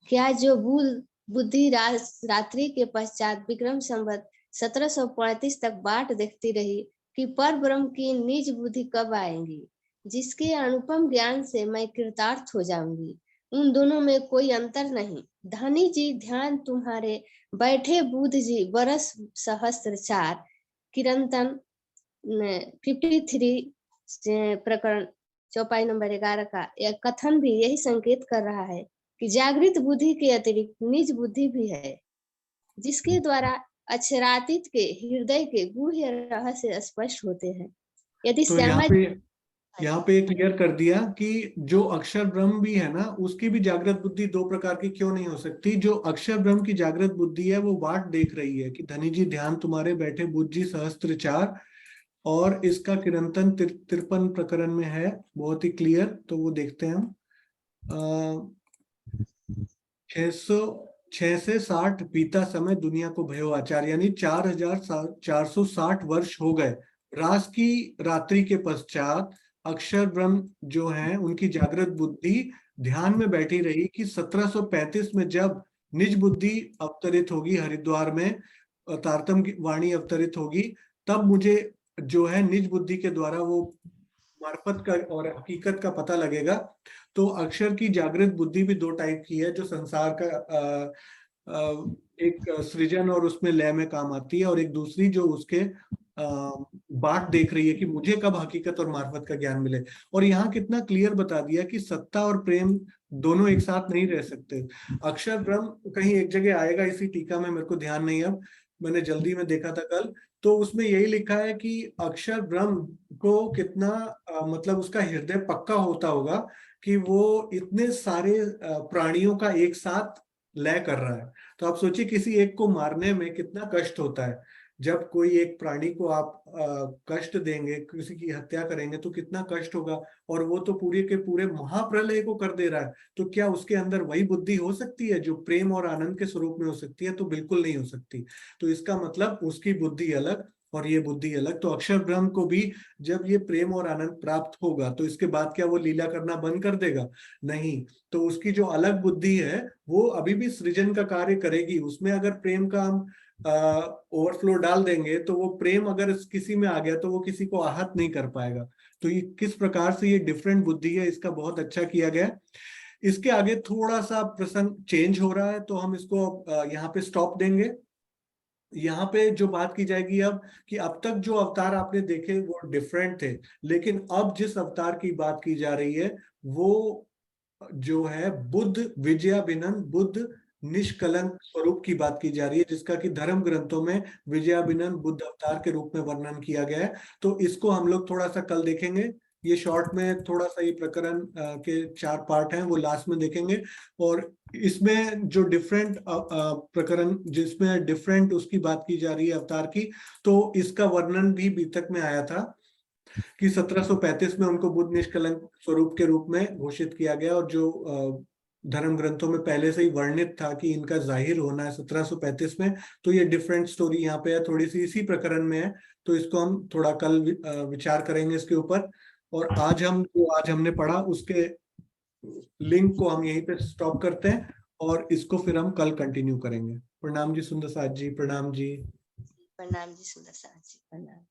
क्या जो बुद्धि रात्रि के पश्चात विक्रम संवत 1735 तक बाट देखती रही कि पर ब्रह्म की निज बुद्धि कब आएंगी, जिसके अनुपम ज्ञान से मैं कृतार्थ हो जाऊंगी? उन दोनों में कोई अंतर नहीं। धनी जी, ध्यान तुम्हारे बैठे बुध जी बरस सहस्त्र चार। किरंतन 53 प्रकरण चौपाई नंबर 11 का यह कथन भी यही संकेत कर रहा है कि जागृत बुद्धि के अतिरिक्त निज बुद्धि भी है, जिसके द्वारा अक्षरातीत के हृदय के गूढ़ रहस्य स्पष्ट होते हैं। यदि तो श्यामा यहाँ पे क्लियर कर दिया कि जो अक्षर ब्रह्म भी है ना, उसकी भी जागृत बुद्धि दो प्रकार की क्यों नहीं हो सकती। जो अक्षर ब्रह्म की जागृत बुद्धि है वो वाट देख रही है कि धनी जी ध्यान तुम्हारे बैठे बुद्धि सहस्त्रचार, और इसका किरंतन 53 प्रकरण में है, बहुत ही क्लियर। तो वो देखते हैं हम। 6 से 60 बीता समय दुनिया को भयो आचार, यानी 4460 वर्ष हो गए। रास की रात्रि के पश्चात अक्षर ब्रह्म जो है उनकी जागृत बुद्धि ध्यान में बैठी रही कि 1735 में जब निज बुद्धि अवतरित होगी हरिद्वार में, तारतम की वाणी अवतरित होगी, तब मुझे जो है निज बुद्धि के द्वारा वो मार्फत का और हकीकत का पता लगेगा। तो अक्षर की जागृत बुद्धि भी दो टाइप की है, जो संसार का एक सृजन और उसमें लय में काम आती है, और एक दूसरी जो उसके बाट देख रही है कि मुझे कब हकीकत और मार्फत का ज्ञान मिले। और यहाँ कितना क्लियर बता दिया कि सत्ता और प्रेम दोनों एक साथ नहीं रह सकते। अक्षर ब्रह्म कहीं एक जगह आएगा इसी टीका में, मेरे को ध्यान नहीं, अब मैंने जल्दी में देखा था कल, तो उसमें यही लिखा है कि अक्षर ब्रह्म को कितना मतलब उसका हृदय पक्का होता होगा कि वो इतने सारे प्राणियों का एक साथ लय कर रहा है। तो आप सोचिए किसी एक को मारने में कितना कष्ट होता है। जब कोई एक प्राणी को आप कष्ट देंगे, किसी की हत्या करेंगे, तो कितना कष्ट होगा। और वो तो पूरे के पूरे महाप्रलय को कर दे रहा है। तो क्या उसके अंदर वही बुद्धि हो सकती है जो प्रेम और आनंद के स्वरूप में हो सकती है? तो बिल्कुल नहीं हो सकती। तो इसका मतलब उसकी बुद्धि अलग और ये बुद्धि अलग। तो अक्षर ब्रह्म को भी जब ये प्रेम और आनंद प्राप्त होगा तो इसके बाद क्या वो लीला करना बंद कर देगा? नहीं। तो उसकी जो अलग बुद्धि है वो अभी भी सृजन का कार्य करेगी। उसमें अगर प्रेम का हम ओवरफ्लो डाल देंगे तो वो प्रेम अगर किसी में आ गया तो वो किसी को आहत नहीं कर पाएगा। तो ये किस प्रकार से ये डिफरेंट बुद्धि है, इसका बहुत अच्छा किया गया। इसके आगे थोड़ा सा प्रसंग चेंज हो रहा है, तो हम इसको यहाँ पे स्टॉप देंगे। यहाँ पे जो बात की जाएगी अब, कि अब तक जो अवतार आपने देखे वो डिफरेंट थे, लेकिन अब जिस अवतार की बात की जा रही है वो जो है बुद्ध विजयाभिनंदन, बुद्ध निष्कलंक स्वरूप की बात की जा रही है, जिसका कि धर्म ग्रंथों में विजयाभिनंदन बुद्ध अवतार के रूप में वर्णन किया गया है। तो इसको हम लोग थोड़ा सा कल देखेंगे। ये शॉर्ट में थोड़ा सा, ये प्रकरण के 4 पार्ट हैं, वो लास्ट में देखेंगे। और इसमें जो डिफरेंट प्रकरण जिसमें डिफरेंट उसकी बात की जा रही है अवतार की, तो इसका वर्णन भी बीतक में आया था कि 1735 में उनको बुद्ध निष्कलंक स्वरूप के रूप में घोषित किया गया, और जो धर्म ग्रंथों में पहले से ही वर्णित था कि इनका जाहिर होना है 1735 में। तो ये डिफरेंट स्टोरी यहाँ पे है, थोड़ी सी इसी प्रकरण में है। तो इसको हम थोड़ा कल विचार करेंगे इसके ऊपर। और आज हमने पढ़ा उसके लिंक को हम यहीं पे स्टॉप करते हैं, और इसको फिर हम कल कंटिन्यू करेंगे। प्रणाम जी सुंदर साथ जी, प्रणाम जी। प्रणाम जी सुंदर साथ जी, प्रणाम।